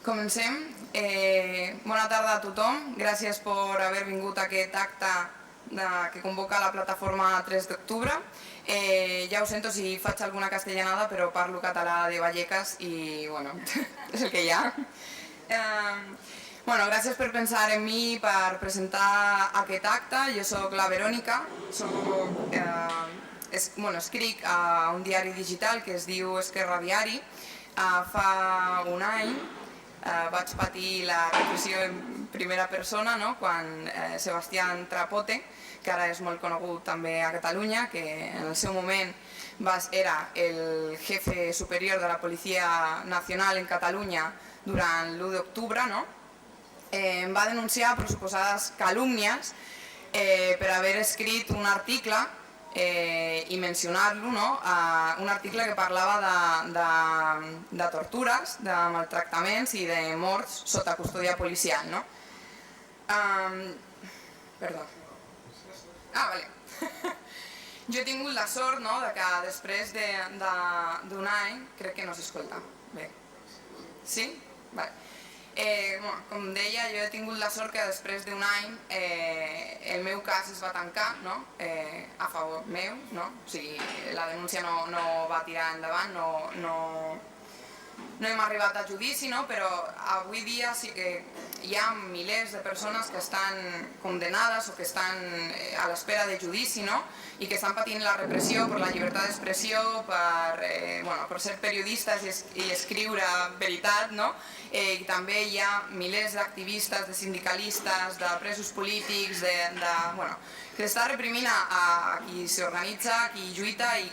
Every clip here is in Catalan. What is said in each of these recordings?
Comencem. Bona tarda a tothom. Gràcies per haver vingut a aquest acte que convoca la plataforma 3 d'octubre. Ja ho sento si faig alguna castellanada, però parlo català de Vallecas i, bueno, és el que hi ha. Gràcies per pensar en mi per presentar aquest acte. Jo soc la Verònica, escric a un diari digital que es diu Esquerra Diari. Fa un any vaig patir la repressió en primera persona quan Sebastián Trapote, que ara és molt conegut també a Catalunya, que en el seu moment era el jefe superior de la Policia Nacional en Catalunya durant l'1 d'octubre, em va denunciar per suposades calúmnies per haver escrit un article i mencionar-lo, un article que parlava de tortures, de maltractaments i de morts sota custòdia policial. Perdó. Vale. Jo he tingut la sort que després d'un any, crec que no s'escolta bé. Sí? Vale. Com deia, jo he tingut la sort que després d'un any el meu cas es va tancar a favor meu, o sigui, la denúncia no va tirar endavant, no hem arribat a judici, però avui dia sí que hi ha milers de persones que estan condenades o que estan a l'espera de judici i que estan patint la repressió per la llibertat d'expressió, per ser periodistes i escriure veritat, i també hi ha milers d'activistes, de sindicalistes, de presos polítics, que s'està reprimint a qui s'organitza, a qui lluita i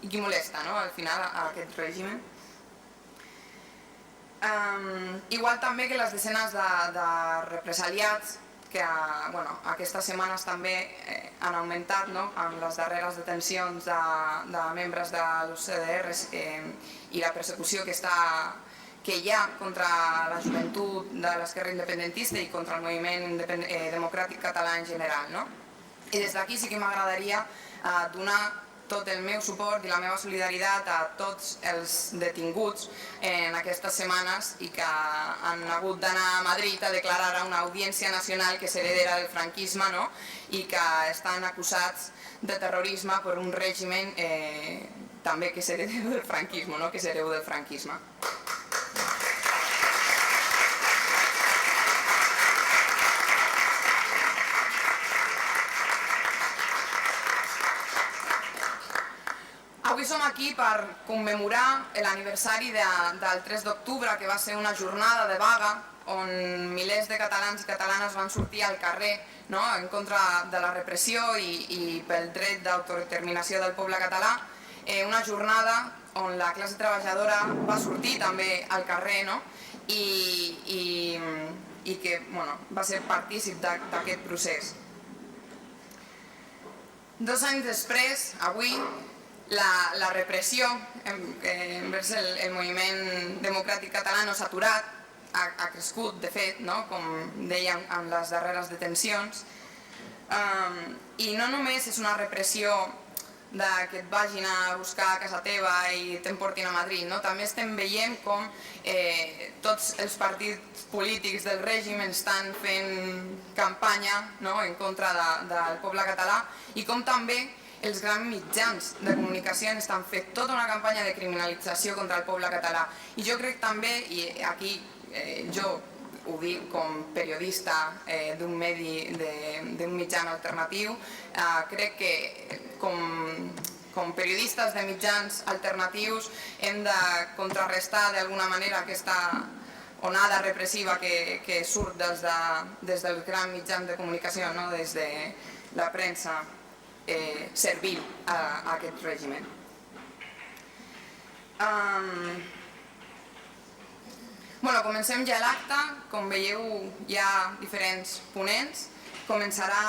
qui molesta al final a aquest règim. Igual també que les desenes de represaliats que aquestes setmanes també han augmentat amb les darreres detencions de membres de los CDRs i la persecució que hi ha contra la joventut de l'esquerra independentista i contra el moviment democràtic català en general. I des d'aquí sí que m'agradaria donar tot el meu suport i la meva solidaritat a tots els detinguts en aquestes setmanes i que han hagut d'anar a Madrid a declarar a una audiència nacional que és heredera del franquisme i que estan acusats de terrorisme per un règim també que és hereu del franquisme. Avui som aquí per commemorar l'aniversari del 3 d'octubre, que va ser una jornada de vaga on milers de catalans i catalanes van sortir al carrer en contra de la repressió i pel dret d'autodeterminació del poble català. Una jornada on la classe treballadora va sortir també al carrer i que va ser partícip d'aquest procés. 2 anys després, avui, la repressió envers el moviment democràtic català no s'ha aturat, ha crescut, de fet, com dèiem, amb les darreres detencions. I no només és una repressió que et vagin a buscar a casa teva i t'emportin a Madrid, també estem veient com tots els partits polítics del règim estan fent campanya en contra del poble català i com també els grans mitjans de comunicació estan fent tota una campanya de criminalització contra el poble català. I jo crec també, i aquí jo ho dic com periodista d'un mitjà alternatiu, crec que com periodistes de mitjans alternatius hem de contrarrestar d'alguna manera aquesta onada repressiva que surt des dels grans mitjans de comunicació, des de la premsa servil a aquest règim. Comencem ja l'acte. Com veieu, hi ha diferents ponents. Començarà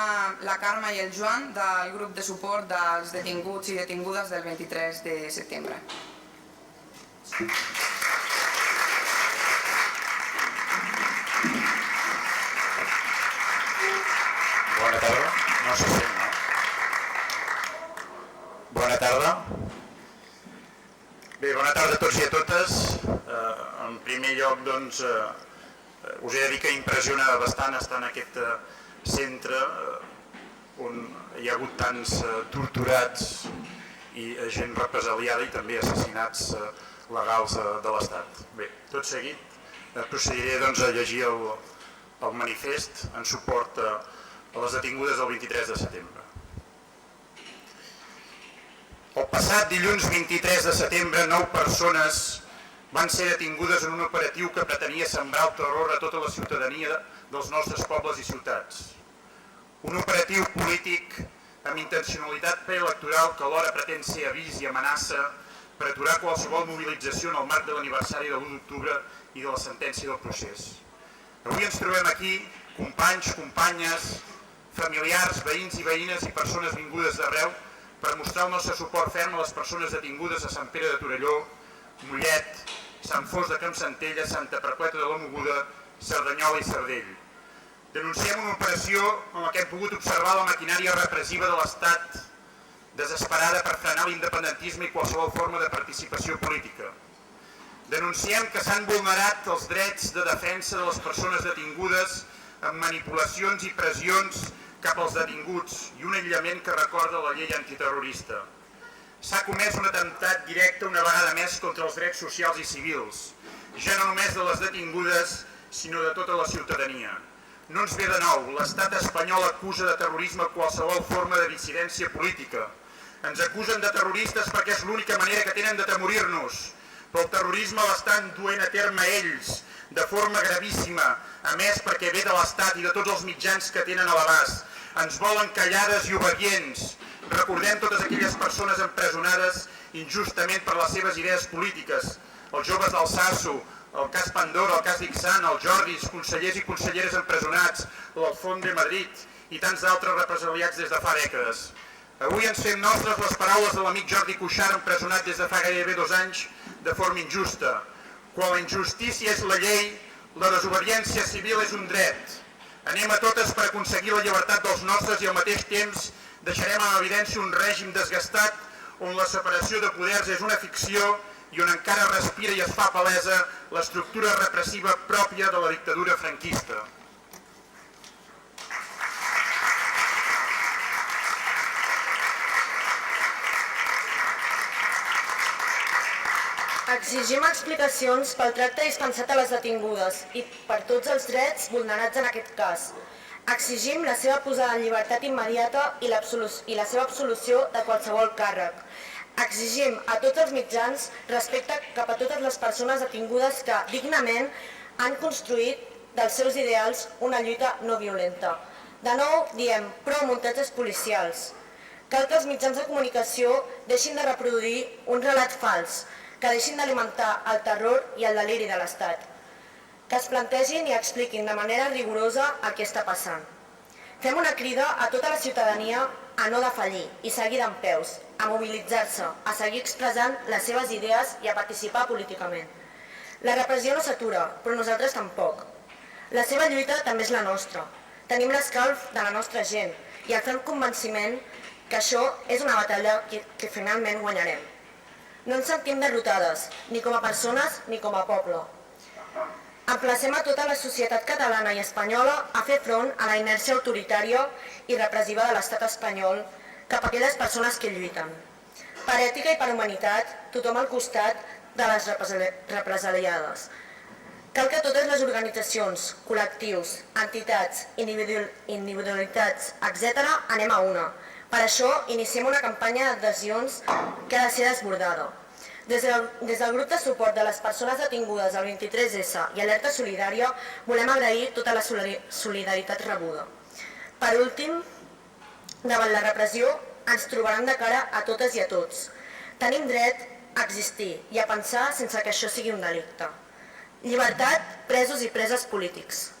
la Carme i el Joan del grup de suport dels detinguts i detingudes del 23 de setembre. Bona tarda. No se sent, no? Bona tarda. Bé, bona tarda a tots i a totes. En primer lloc, doncs, us he de dir que impressiona bastant estar en aquest centre on hi ha hagut tants torturats i gent represaliada i també assassinats legals de l'Estat. Bé, tot seguit procediré a llegir el manifest en suport a les detingudes del 23 de setembre. El passat dilluns 23 de setembre, 9 persones van ser detingudes en un operatiu que pretenia sembrar el terror a tota la ciutadania dels nostres pobles i ciutats. Un operatiu polític amb intencionalitat preelectoral que alhora pretén ser avís i amenaça per aturar qualsevol mobilització en el marc de l'aniversari de l'1 d'octubre i de la sentència del procés. Avui ens trobem aquí, companys, companyes, familiars, veïns i veïnes i persones vingudes d'arreu per mostrar el nostre suport ferm a les persones detingudes a Sant Pere de Torelló, Mollet, Sant Fost de Campsentella, Santa Perpètua de la Mogoda, Cerdanyola i Sardell. Denunciem una operació en què hem pogut observar la maquinària repressiva de l'Estat desesperada per frenar l'independentisme i qualsevol forma de participació política. Denunciem que s'han vulnerat els drets de defensa de les persones detingudes amb manipulacions i pressions cap als detinguts i un aïllament que recorda la llei antiterrorista. S'ha comès un atemptat directe una vegada més contra els drets socials i civils, ja no només de les detingudes, sinó de tota la ciutadania. No ens ve de nou, l'estat espanyol acusa de terrorisme qualsevol forma de dissidència política. Ens acusen de terroristes perquè és l'única manera que tenen d'atemorir-nos, però el terrorisme l'estan duent a terme ells, de forma gravíssima, a més perquè ve de l'estat i de tots els mitjans que tenen a l'abast. Ens volen callades i obedients. Recordem totes aquelles persones empresonades injustament per les seves idees polítiques, els joves d'Alsasso, el cas Pandora, el cas Dixant, els Jordis, consellers i conselleres empresonats, l'Alfon de Madrid i tants d'altres represaliats des de fa dècades. Avui ens fem nostres les paraules de l'amic Jordi Cuixart, empresonat des de fa gairebé 2 anys de forma injusta. Quan la injustícia és la llei, la desobediència civil és un dret. Anem a totes per aconseguir la llibertat dels nostres i al mateix temps deixarem en evidència un règim desgastat on la separació de poders és una ficció i on encara respira i es fa palesa l'estructura repressiva pròpia de la dictadura franquista. Exigim explicacions pel tracte dispensat a les detingudes i per tots els drets vulnerats en aquest cas. Exigim la seva posada en llibertat immediata i la seva absolució de qualsevol càrrec. Exigim a tots els mitjans respecte cap a totes les persones detingudes que dignament han construït dels seus ideals una lluita no violenta. De nou diem prou muntatges policials. Cal que els mitjans de comunicació deixin de reproduir un relat fals, que deixin d'alimentar el terror i el deliri de l'Estat, que es plantegin i expliquin de manera rigorosa el que està passant. Fem una crida a tota la ciutadania a no defallir i seguir dempeus, a mobilitzar-se, a seguir expressant les seves idees i a participar políticament. La repressió no s'atura, però nosaltres tampoc. La seva lluita també és la nostra. Tenim l'escalf de la nostra gent i el ferm convenciment que això és una batalla que finalment guanyarem. No ens sentim derrotades, ni com a persones ni com a poble. Emplacem a tota la societat catalana i espanyola a fer front a la inèrcia autoritària i repressiva de l'estat espanyol cap a aquelles persones que lluiten. Per ètica i per humanitat, tothom al costat de les represaliades. Cal que totes les organitzacions, col·lectius, entitats, individualitats, etc. anem a una. Per això iniciem una campanya d'adhesions que ha de ser desbordada. Des del grup de suport de les persones detingudes al 23S i Alerta Solidària volem agrair tota la solidaritat rebuda. Per últim, davant la repressió ens trobaran de cara a totes i a tots. Tenim dret a existir i a pensar sense que això sigui un delicte. Llibertat, presos i preses polítics.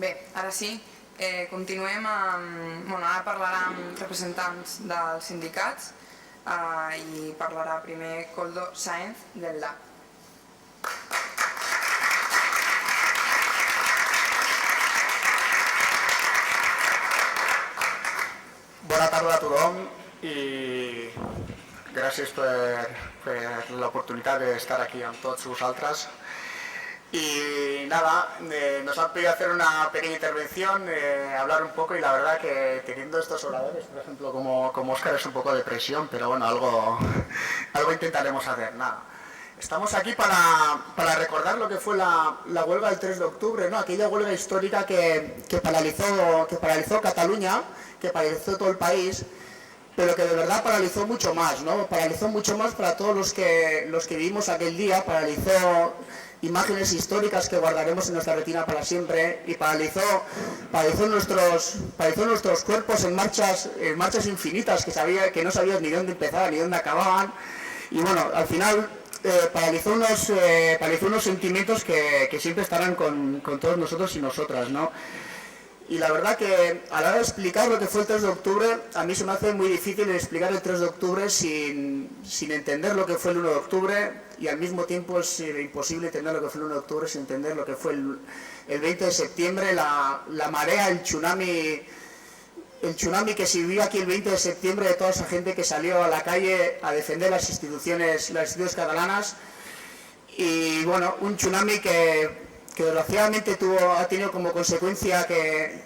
Bé, ara sí, continuem amb... Bueno, ara parlarà amb representants dels sindicats i parlarà primer Koldo Sáenz del LAB. Bona tarda a tothom i gràcies per l'oportunitat d'estar aquí amb tots vosaltres. Y nada, nos han pedido hacer una pequeña intervención, hablar un poco, y la verdad que teniendo estos oradores, por ejemplo, como Óscar, es un poco de presión, pero bueno, algo intentaremos hacer. Nada. Estamos aquí para recordar lo que fue la huelga del 3 de octubre, ¿no? Aquella huelga histórica que paralizó Cataluña, que paralizó todo el país, pero que de verdad paralizó mucho más, ¿no? Paralizó mucho más para todos los que vivimos aquel día, paralizó imágenes históricas que guardaremos en nuestra retina para siempre, y paralizó nuestros cuerpos en marchas infinitas que no sabías ni dónde empezaban ni dónde acababan, y bueno, al final paralizó unos sentimientos que siempre estarán con todos nosotros y nosotras, ¿no? Y la verdad que a la hora de explicar lo que fue el 3 de octubre, a mí se me hace muy difícil explicar el 3 de octubre sin entender lo que fue el 1 de octubre, y al mismo tiempo es imposible entender lo que fue el 1 de octubre sin entender lo que fue el 20 de septiembre, la marea, el tsunami que se vivió aquí el 20 de septiembre, de toda esa gente que salió a la calle a defender las instituciones catalanas. Y bueno, un tsunami que desgraciadamente ha tenido como consecuencia que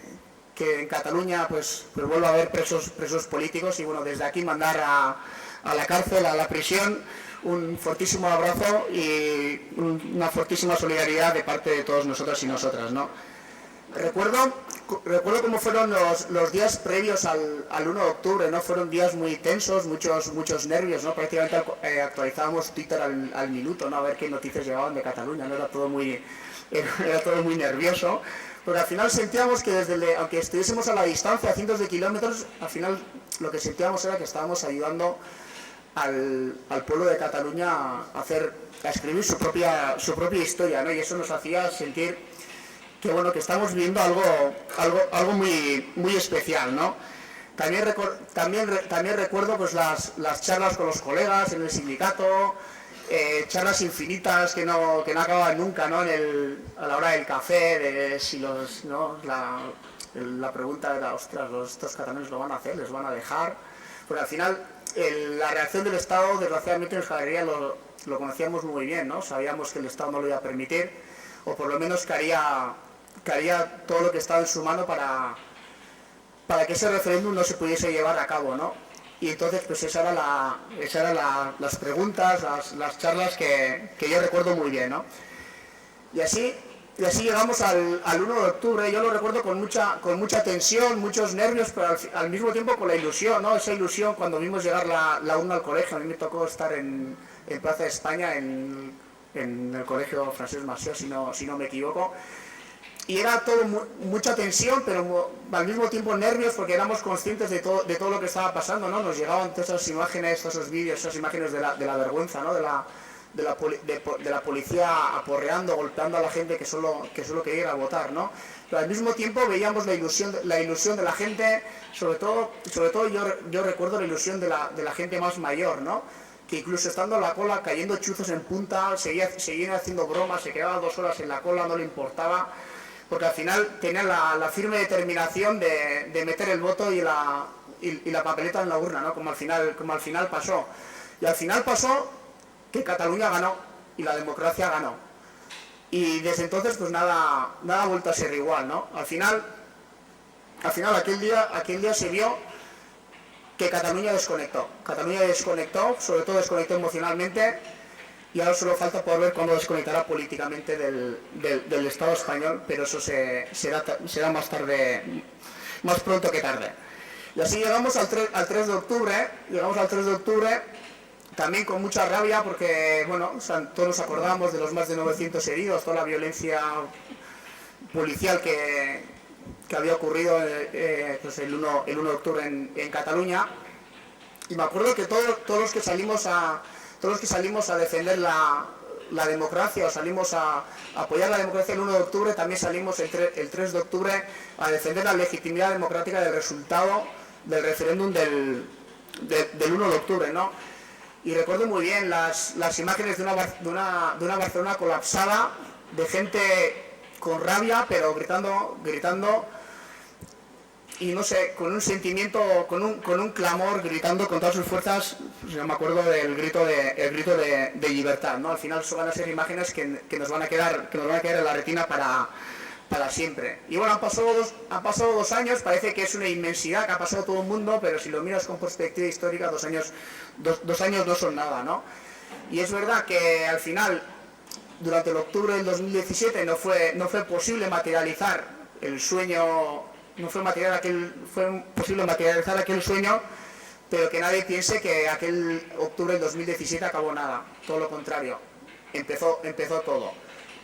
en Cataluña pues vuelva a haber presos políticos, y bueno, desde aquí mandar a la cárcel, a la prisión, un fortísimo abrazo y una fortísima solidaridad de parte de todos nosotros y nosotras, ¿no? Recuerdo cómo fueron los días previos al 1 de octubre, ¿no? Fueron días muy tensos, muchos nervios, ¿no? Prácticamente actualizábamos Twitter al minuto, ¿no? A ver qué noticias llegaban de Cataluña, ¿no? Era todo muy nervioso, porque al final sentíamos que aunque estuviésemos a la distancia, a cientos de kilómetros, al final lo que sentíamos era que estábamos ayudando al pueblo de Cataluña a escribir su propia historia, ¿no? Y eso nos hacía sentir que bueno, que estamos viviendo algo muy especial, ¿no? También recuerdo pues las charlas con los colegas en el sindicato, charlas infinitas que no acababan nunca, ¿no? A la hora del café, de si la pregunta era, ostras, estos catalanes lo van a hacer, les van a dejar, porque al final la reacción del Estado, desgraciadamente en Euskal Herria lo conocíamos muy bien, ¿no? Sabíamos que el Estado no lo iba a permitir, o por lo menos que haría todo lo que estaba en su mano para que ese referéndum no se pudiese llevar a cabo, ¿no? Y entonces pues esas eran las preguntas, las charlas que yo recuerdo muy bien, ¿no? Y así llegamos al 1 de octubre. Yo lo recuerdo con mucha tensión, muchos nervios, pero al mismo tiempo con la ilusión, ¿no? Esa ilusión cuando vimos llegar la urna al colegio. A mí me tocó estar en Plaza de España, en el colegio Francesc Macià, si no me equivoco. Y era todo mucha tensión, pero al mismo tiempo nervios, porque éramos conscientes de todo lo que estaba pasando, ¿no? Nos llegaban todas esas imágenes, todos esos vídeos, esas imágenes de la vergüenza, ¿no? De la policía aporreando, golpeando a la gente que solo quería ir a votar, ¿no? Pero al mismo tiempo veíamos la ilusión de la gente, sobre todo yo recuerdo la ilusión de la gente más mayor, ¿no? Que incluso estando en la cola, cayendo chuzos en punta, seguían haciendo bromas, se quedaba 2 horas en la cola, no le importaba, porque al final tenían la firme determinación de meter el voto y la papeleta en la urna, ¿no? Como al final pasó. Y al final pasó que Cataluña ganó y la democracia ganó. Y desde entonces pues nada ha vuelto a ser igual, ¿no? Al final aquel día se vio que Cataluña desconectó, sobre todo desconectó emocionalmente, y ahora solo falta por ver cuándo desconectará políticamente del Estado español, pero eso será más pronto que tarde. Y así llegamos al 3 de octubre, también con mucha rabia, porque bueno, todos nos acordamos de los más de 900 heridos, toda la violencia policial que había ocurrido pues el 1 de octubre en Cataluña. Y me acuerdo que todos los que salimos a defender la la democracia o salimos a apoyar la democracia el 1 de octubre, también salimos el 3 de octubre a defender la legitimidad democrática del resultado del referéndum del 1 de octubre, ¿no? Y recuerdo muy bien las imágenes de una Barcelona colapsada, de gente con rabia, pero gritando y no sé, con un sentimiento, con un clamor, gritando con todas sus fuerzas. Yo me acuerdo del grito de libertad, ¿no? Al final son van a ser imágenes que nos van a quedar en la retina para siempre. Y bueno, han pasado 2 años, parece que es una inmensidad que ha pasado todo el mundo, pero si lo miras con perspectiva histórica, 2 años no son nada, ¿no? Y es verdad que al final, durante el octubre del 2017 no fue posible materializar el sueño, no fue posible materializar aquel sueño, pero que nadie piense que aquel octubre del 2017 acabó nada, todo lo contrario, empezó todo.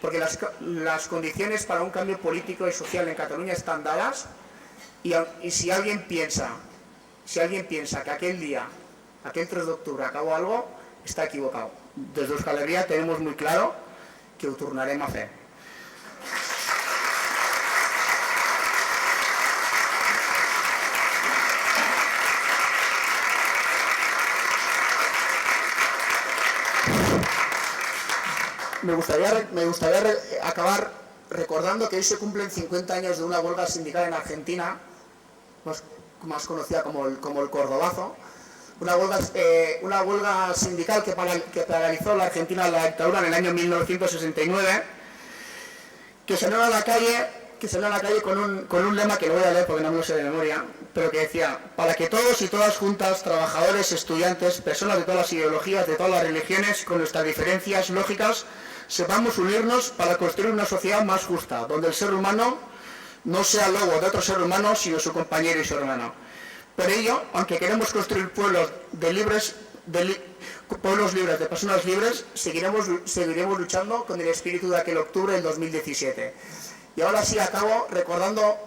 Porque las condiciones para un cambio político y social en Cataluña están dadas, y si alguien piensa que aquel día, aquel 3 de octubre acabó algo, está equivocado. Desde Euskal Herria tenemos muy claro que ho tornarem a fer. Me gustaría acabar recordando que hoy se cumplen 50 años de una huelga sindical en Argentina, más conocida como el Cordobazo, una huelga sindical que paralizó la Argentina de la dictadura en el año 1969, que salió a la calle con un lema que lo voy a leer porque no me lo sé de memoria, pero que decía: para que todos y todas juntas, trabajadores, estudiantes, personas de todas las ideologías, de todas las religiones, con nuestras diferencias lógicas, sepamos unirnos para construir una sociedad más justa, donde el ser humano no sea lobo de otro ser humano, sino su compañero y su hermano. Por ello, aunque queremos construir pueblos libres de personas libres, seguiremos luchando con el espíritu de aquel octubre del 2017. Y ahora sí acabo recordando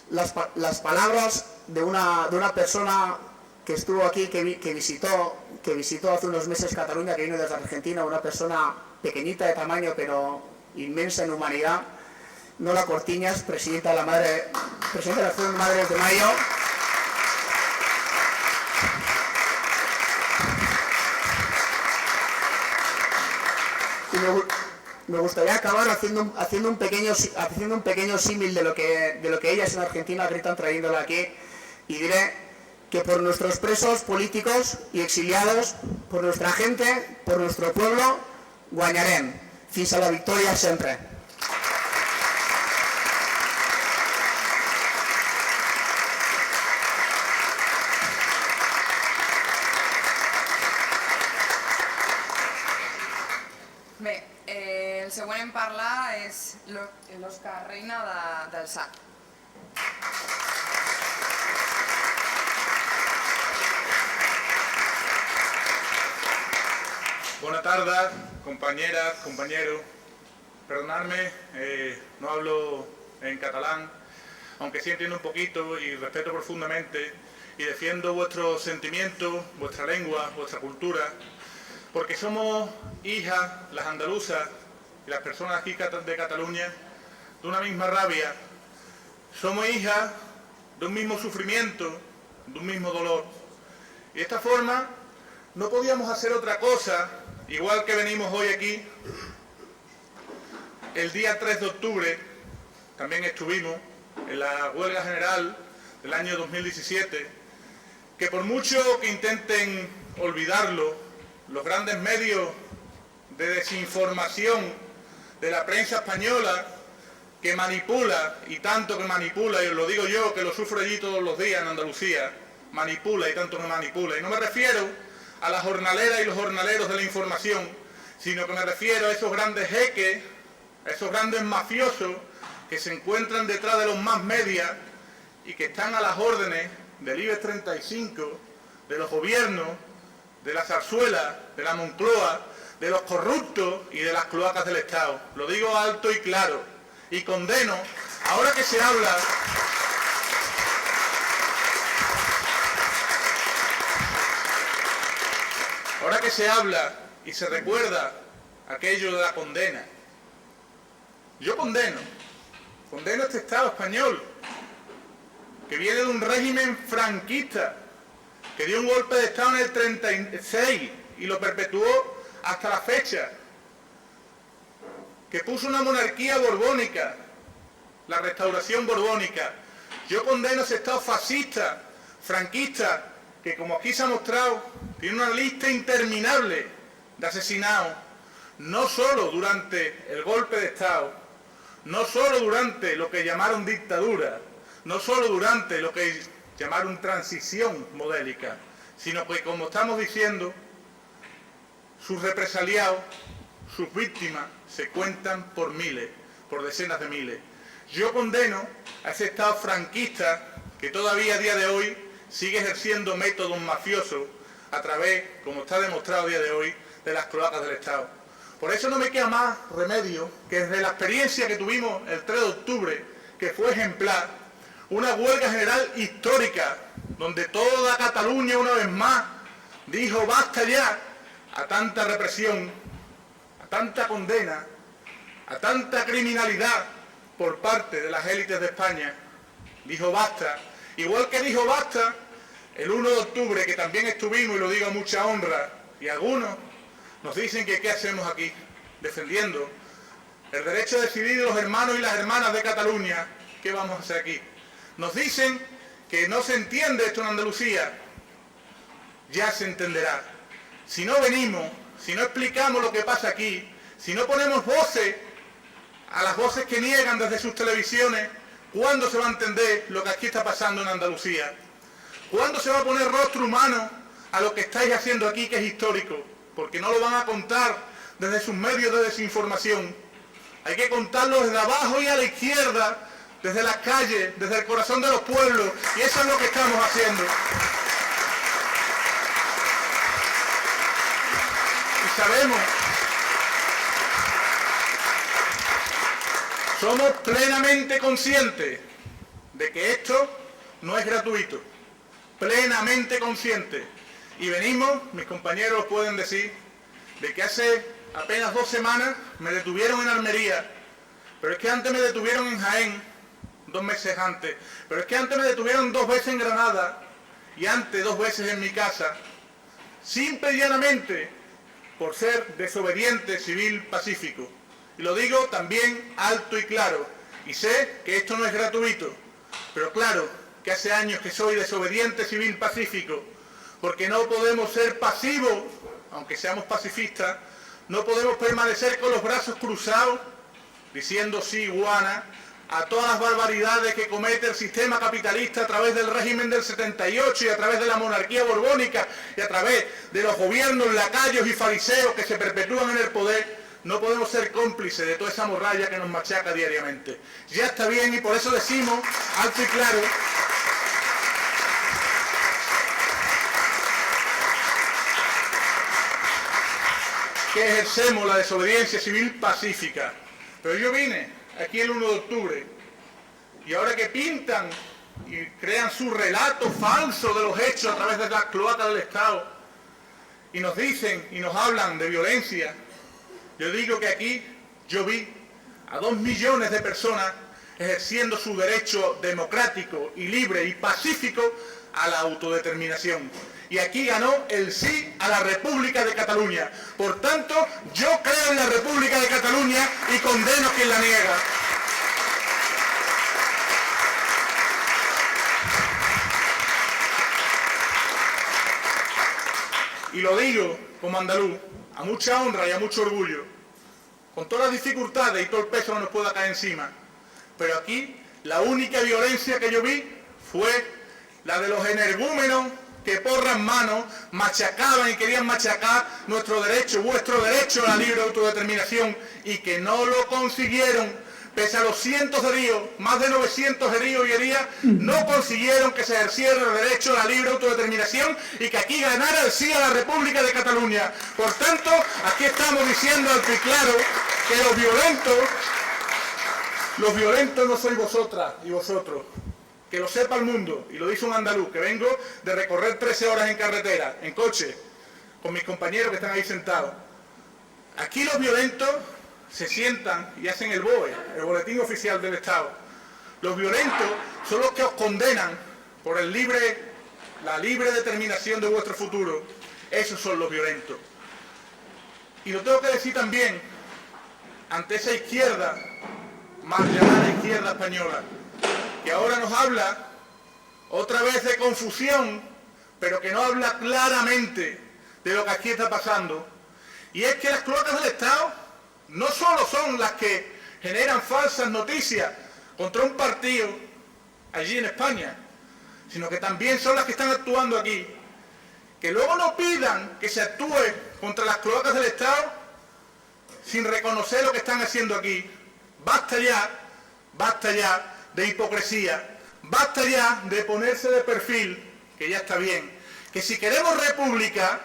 las palabras de una persona que estuvo aquí, que visitó hace unos meses Cataluña, que vino desde Argentina, una persona pequeñita de tamaño pero inmensa en humanidad, Nola Cortiñas, presidenta de la Asociación de Madres de Mayo. Y me gustaría acabar haciendo un pequeño símil de lo que ellas en Argentina gritan trayéndola aquí, y diré que por nuestros presos políticos y exiliados, por nuestra gente, por nuestro pueblo, guanyarem. Fins a la victòria sempre. Bé, el següent en parlar és l'Òscar Reina del SAT. Buenas tardes, compañeras, compañeros. Perdonadme, no hablo en catalán, aunque sí entiendo un poquito y respeto profundamente y defiendo vuestros sentimientos, vuestra lengua, vuestra cultura, porque somos hijas, las andaluzas y las personas aquí de Cataluña, de una misma rabia. Somos hijas de un mismo sufrimiento, de un mismo dolor. Y de esta forma no podíamos hacer otra cosa, igual que venimos hoy aquí. El día 3 de octubre también estuvimos en la huelga general del año 2017, que por mucho que intenten olvidarlo, los grandes medios de desinformación de la prensa española, que manipula, y tanto que manipula, y os lo digo yo, que lo sufro allí todos los días en Andalucía, manipula y tanto que manipula. Y no me refiero a las jornaleras y los jornaleros de la información, sino que me refiero a esos grandes jeques, a esos grandes mafiosos que se encuentran detrás de los más media y que están a las órdenes del IBEX 35, de los gobiernos, de la zarzuela, de la Moncloa, de los corruptos y de las cloacas del Estado. Lo digo alto y claro, y condeno, ahora que se habla y se recuerda aquello de la condena. Yo condeno este Estado español, que viene de un régimen franquista, que dio un golpe de Estado en el 36 y lo perpetuó hasta la fecha, que puso una monarquía borbónica, la restauración borbónica. Yo condeno ese Estado fascista, franquista, que como aquí se ha mostrado, tiene una lista interminable de asesinados, no solo durante el golpe de Estado, no solo durante lo que llamaron dictadura, no solo durante lo que llamaron transición modélica, sino que, como estamos diciendo, sus represaliados, sus víctimas, se cuentan por miles, por decenas de miles. Yo condeno a ese Estado franquista que todavía a día de hoy sigue ejerciendo métodos mafiosos a través, como está demostrado a día de hoy, de las cloacas del Estado. Por eso no me queda más remedio que desde la experiencia que tuvimos el 3 de octubre, que fue ejemplar, una huelga general histórica, donde toda Cataluña una vez más dijo basta ya a tanta represión, a tanta condena, a tanta criminalidad por parte de las élites de España. Dijo basta, igual que dijo basta el 1 de octubre, que también estuvimos, y lo digo a mucha honra, y algunos nos dicen que qué hacemos aquí, defendiendo el derecho a decidir de los hermanos y las hermanas de Cataluña. ¿Qué vamos a hacer aquí? Nos dicen que no se entiende esto en Andalucía. Ya se entenderá. Si no venimos, si no explicamos lo que pasa aquí, si no ponemos voces a las voces que niegan desde sus televisiones, ¿cuándo se va a entender lo que aquí está pasando en Andalucía? ¿Cuándo se va a poner rostro humano a lo que estáis haciendo aquí, que es histórico? Porque no lo van a contar desde sus medios de desinformación. Hay que contarlo desde abajo y a la izquierda, desde las calles, desde el corazón de los pueblos, y eso es lo que estamos haciendo. Y sabemos, somos plenamente conscientes de que esto no es gratuito, plenamente conscientes. Y venimos, mis compañeros pueden decir, de que hace apenas 2 semanas me detuvieron en Almería, pero es que antes me detuvieron en Jaén, 2 meses antes, pero es que antes me detuvieron 2 veces en Granada y antes 2 veces en mi casa, simple y llanamente por ser desobediente civil pacífico. Y lo digo también alto y claro, y sé que esto no es gratuito, pero claro que hace años que soy desobediente civil pacífico, porque no podemos ser pasivos, aunque seamos pacifistas, no podemos permanecer con los brazos cruzados, diciendo sí, guana, a todas las barbaridades que comete el sistema capitalista a través del régimen del 78 y a través de la monarquía borbónica y a través de los gobiernos lacayos y fariseos que se perpetúan en el poder. No podemos ser cómplices de toda esa morralla que nos machaca diariamente. Ya está bien, y por eso decimos alto y claro que ejercemos la desobediencia civil pacífica. Pero yo vine aquí el 1 de octubre, y ahora que pintan y crean su relato falso de los hechos a través de las cloacas del Estado, y nos dicen y nos hablan de violencia, yo digo que aquí yo vi a 2 millones de personas ejerciendo su derecho democrático y libre y pacífico a la autodeterminación. Y aquí ganó el sí a la República de Cataluña. Por tanto, yo creo en la República de Cataluña y condeno a quien la niega. Y lo digo como andaluz, a mucha honra y a mucho orgullo, con todas las dificultades y todo el peso que nos pueda caer encima. Pero aquí la única violencia que yo vi fue la de los energúmenos que porras manos machacaban y querían machacar nuestro derecho, vuestro derecho a la libre autodeterminación, y que no lo consiguieron. Pese a los cientos de heridos, más de 900 heridos y heridas, no consiguieron que se ejerciera el derecho a la libre autodeterminación y que aquí ganara el sí a la República de Cataluña. Por tanto, aquí estamos diciendo alto y claro que los violentos no sois vosotras y vosotros. Que lo sepa el mundo, y lo dice un andaluz, que vengo de recorrer 13 horas en carretera, en coche, con mis compañeros que están ahí sentados. Aquí los violentos se sientan y hacen el BOE, el Boletín Oficial del Estado. Los violentos son los que os condenan por la libre determinación de vuestro futuro. Esos son los violentos. Y lo tengo que decir también ante esa izquierda, mal llamada izquierda española, que ahora nos habla otra vez de confusión, pero que no habla claramente de lo que aquí está pasando. Y es que las cloacas del Estado no solo son las que generan falsas noticias contra un partido allí en España, sino que también son las que están actuando aquí. Que luego no pidan que se actúe contra las cloacas del Estado sin reconocer lo que están haciendo aquí. Basta ya de hipocresía, basta ya de ponerse de perfil, que ya está bien. Que si queremos república,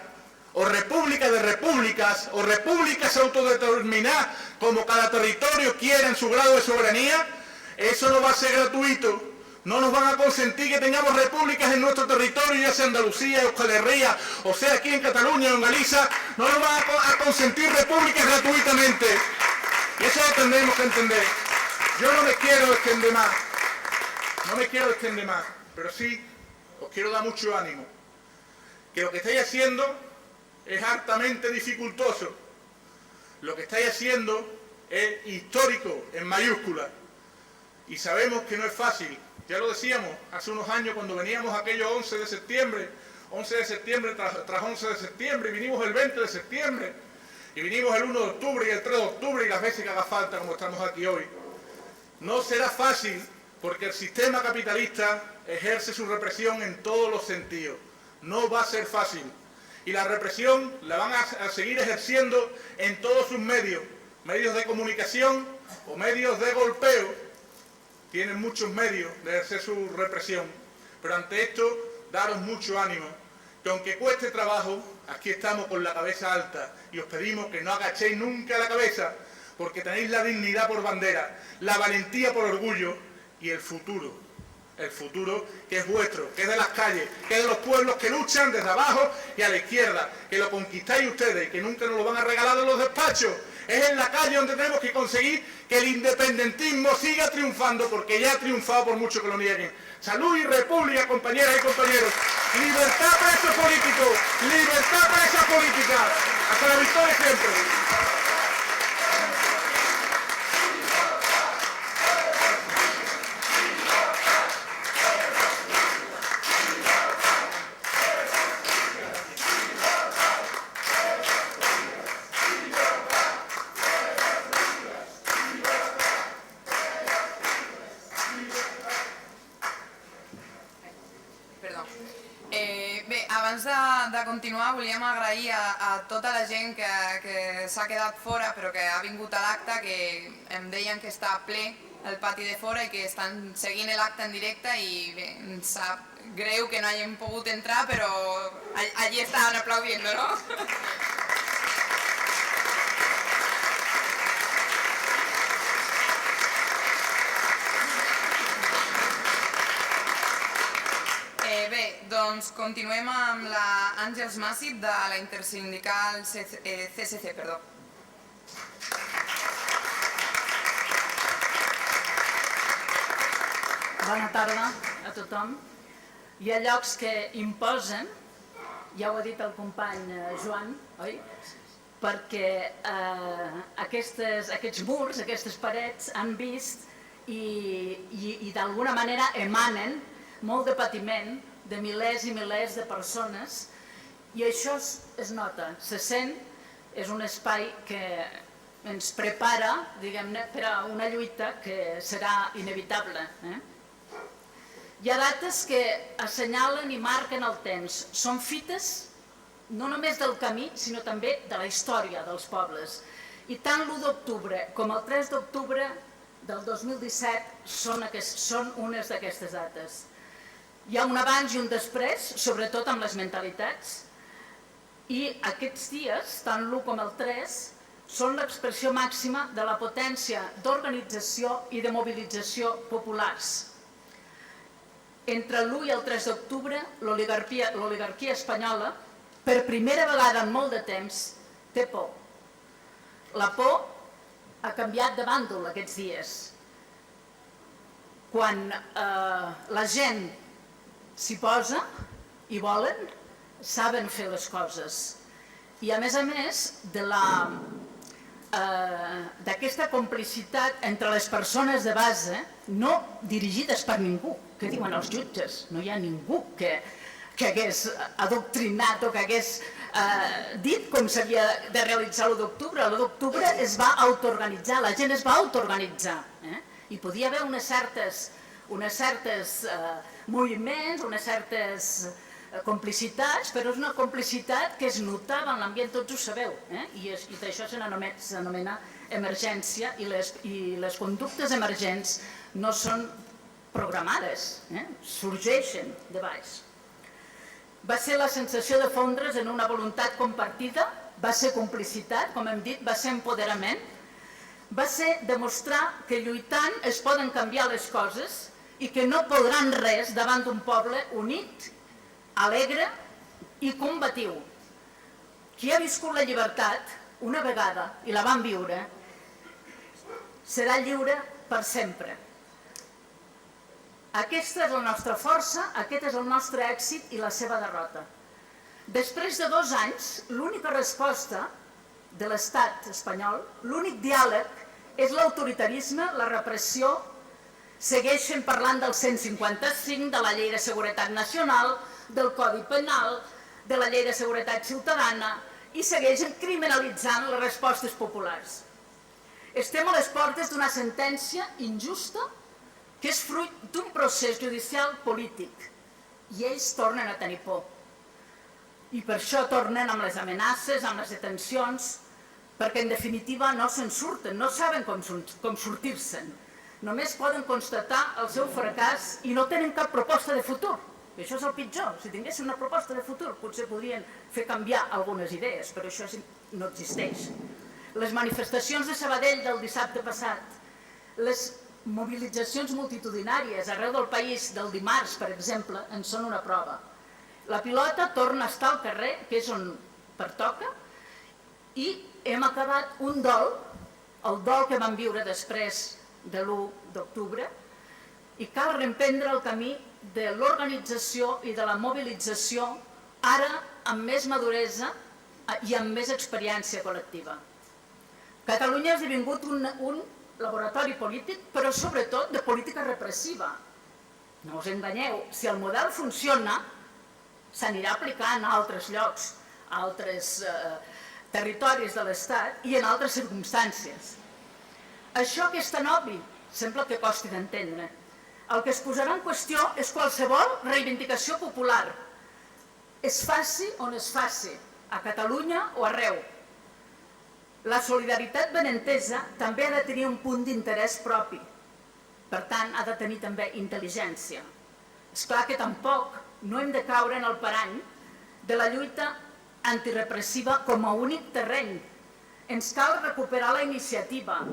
o república de repúblicas, o repúblicas autodeterminadas, como cada territorio quiera en su grado de soberanía, eso no va a ser gratuito. No nos van a consentir que tengamos repúblicas en nuestro territorio, ya sea Andalucía, Euskal Herria, o sea aquí en Cataluña o en Galicia, no nos van a consentir repúblicas gratuitamente. Y eso lo tendremos que entender. Yo no me quiero extender más, pero sí os quiero dar mucho ánimo. Que lo que estáis haciendo es hartamente dificultoso. Lo que estáis haciendo es histórico, en mayúsculas. Y sabemos que no es fácil. Ya lo decíamos hace unos años cuando veníamos aquellos 11 de septiembre tras 11 de septiembre, y vinimos el 20 de septiembre, y vinimos el 1 de octubre y el 3 de octubre y las veces que haga falta, como estamos aquí hoy. No será fácil porque el sistema capitalista ejerce su represión en todos los sentidos. No va a ser fácil. Y la represión la van a seguir ejerciendo en todos sus medios de comunicación o medios de golpeo. Tienen muchos medios de ejercer su represión, pero ante esto, daros mucho ánimo, que aunque cueste trabajo, aquí estamos con la cabeza alta y os pedimos que no agachéis nunca la cabeza, porque tenéis la dignidad por bandera, la valentía por orgullo y el futuro que es vuestro, que es de las calles, que es de los pueblos que luchan desde abajo y a la izquierda, que lo conquistáis ustedes y que nunca nos lo van a regalar de los despachos. Es en la calle donde tenemos que conseguir que el independentismo siga triunfando, porque ya ha triunfado por mucho que lo nieguen. Salud y república, compañeras y compañeros. Libertad presos políticos, libertad presa política. Hasta la victoria siempre. Abans de continuar, volíem agrair a tota la gent que s'ha quedat fora però que ha vingut a l'acte, que em deien que està ple el pati de fora i que estan seguint l'acte en directe, i bé, em sap greu que no hagin pogut entrar, però allí estaven aplaudiendo, ¿no? Bé, doncs continuem amb l'Àngels Màssip de la Intersindical CSC, perdó. Bona tarda a tothom. Hi ha llocs que imposen, ja ho ha dit el company Joan, oi? Perquè aquests murs, aquestes parets han vist i d'alguna manera emanen molt de patiment de milers i milers de persones, i això es nota, se sent, és un espai que ens prepara, diguem-ne, per a una lluita que serà inevitable. Hi ha dates que assenyalen i marquen el temps, són fites no només del camí, sinó també de la història dels pobles. I tant l'1 d'octubre com el 3 d'octubre del 2017 són unes d'aquestes dates. Hi ha un abans i un després, sobretot amb les mentalitats, i aquests dies, tant l'1 com el 3, són l'expressió màxima de la potència d'organització i de mobilització populars. Entre l'1 i el 3 d'octubre, l'oligarquia espanyola, per primera vegada en molt de temps, té por. La por ha canviat de bàndol aquests dies. Quan la gent s'hi posa i volen, saben fer les coses. I a més d'aquesta complicitat entre les persones de base, no dirigides per ningú, que diuen els jutges, no hi ha ningú que hagués adoctrinat o que hagués dit com s'havia de realitzar l'1 d'octubre. L'1 d'octubre es va autoorganitzar, la gent es va autoorganitzar. Hi podia haver uns certes moviments, unes certes complicitats, però és una complicitat que es notava en l'ambient, tots ho sabeu, i d'això s'anomena emergència, i les conductes emergents no són programades, sorgeixen de baix. Va ser la sensació de fondre's en una voluntat compartida, va ser complicitat, com hem dit, va ser empoderament, va ser demostrar que lluitant es poden canviar les coses i que no podran res davant d'un poble unit, alegre i combatiu. Qui ha viscut la llibertat una vegada i la van viure, serà lliure per sempre. Aquesta és la nostra força, aquest és el nostre èxit i la seva derrota. Després de 2 anys, l'única resposta de l'estat espanyol, l'únic diàleg, és l'autoritarisme, la repressió. Segueixen parlant del 155, de la Llei de Seguretat Nacional, del Codi Penal, de la Llei de Seguretat Ciutadana, i segueixen criminalitzant les respostes populars. Estem a les portes d'una sentència injusta que és fruit d'un procés judicial polític, i ells tornen a tenir por. I per això tornen amb les amenaces, amb les detencions, perquè en definitiva no se'n surten, no saben com sortir-se'n. Només poden constatar el seu fracàs i no tenen cap proposta de futur. I això és el pitjor. Si tinguessin una proposta de futur potser podrien fer canviar algunes idees, però això no existeix. Les manifestacions de Sabadell del dissabte passat, les mobilitzacions multitudinàries arreu del país del dimarts, per exemple, en són una prova. La pilota torna a estar al carrer, que és on pertoca, i hem acabat un dol, el dol que vam viure després de l'1 d'octubre, i cal reemprendre el camí de l'organització i de la mobilització, ara amb més maduresa i amb més experiència col·lectiva. Catalunya ha esdevingut un laboratori polític, però sobretot de política repressiva. No us enganyeu, si el model funciona, s'anirà aplicant a altres llocs, a altres territoris de l'Estat i en altres circumstàncies. Això que és tan obvi, sembla que costi d'entendre. El que es posarà en qüestió és qualsevol reivindicació popular. Es faci on es faci, a Catalunya o arreu. La solidaritat ben entesa també ha de tenir un punt d'interès propi. Per tant, ha de tenir també intel·ligència. És clar que tampoc no hem de caure en el parany de la lluita antirepressiva com a únic terreny. Ens cal recuperar la iniciativa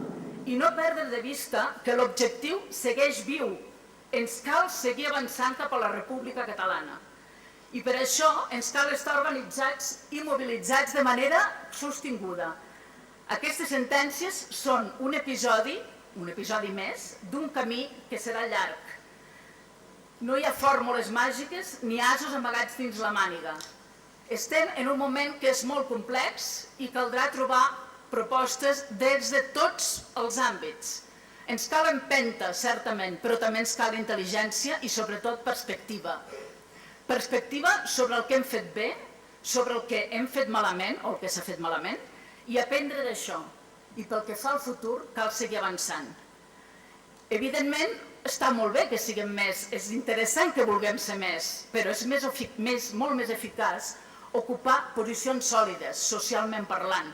i no perdre de vista que l'objectiu segueix viu. Ens cal seguir avançant cap a la República Catalana. I per això ens cal estar organitzats i mobilitzats de manera sostinguda. Aquestes sentències són un episodi més, d'un camí que serà llarg. No hi ha fórmules màgiques ni asos amagats dins la màniga. Estem en un moment que és molt complex i caldrà trobar propostes des de tots els àmbits. Ens cal empenta, certament, però també ens cal intel·ligència i sobretot perspectiva. Perspectiva sobre el que hem fet bé, sobre el que hem fet malament o el que s'ha fet malament, i aprendre d'això. I pel que fa al futur cal seguir avançant. Evidentment, està molt bé que siguem més, és interessant que vulguem ser més, però és molt més eficaç ocupar posicions sòlides, socialment parlant,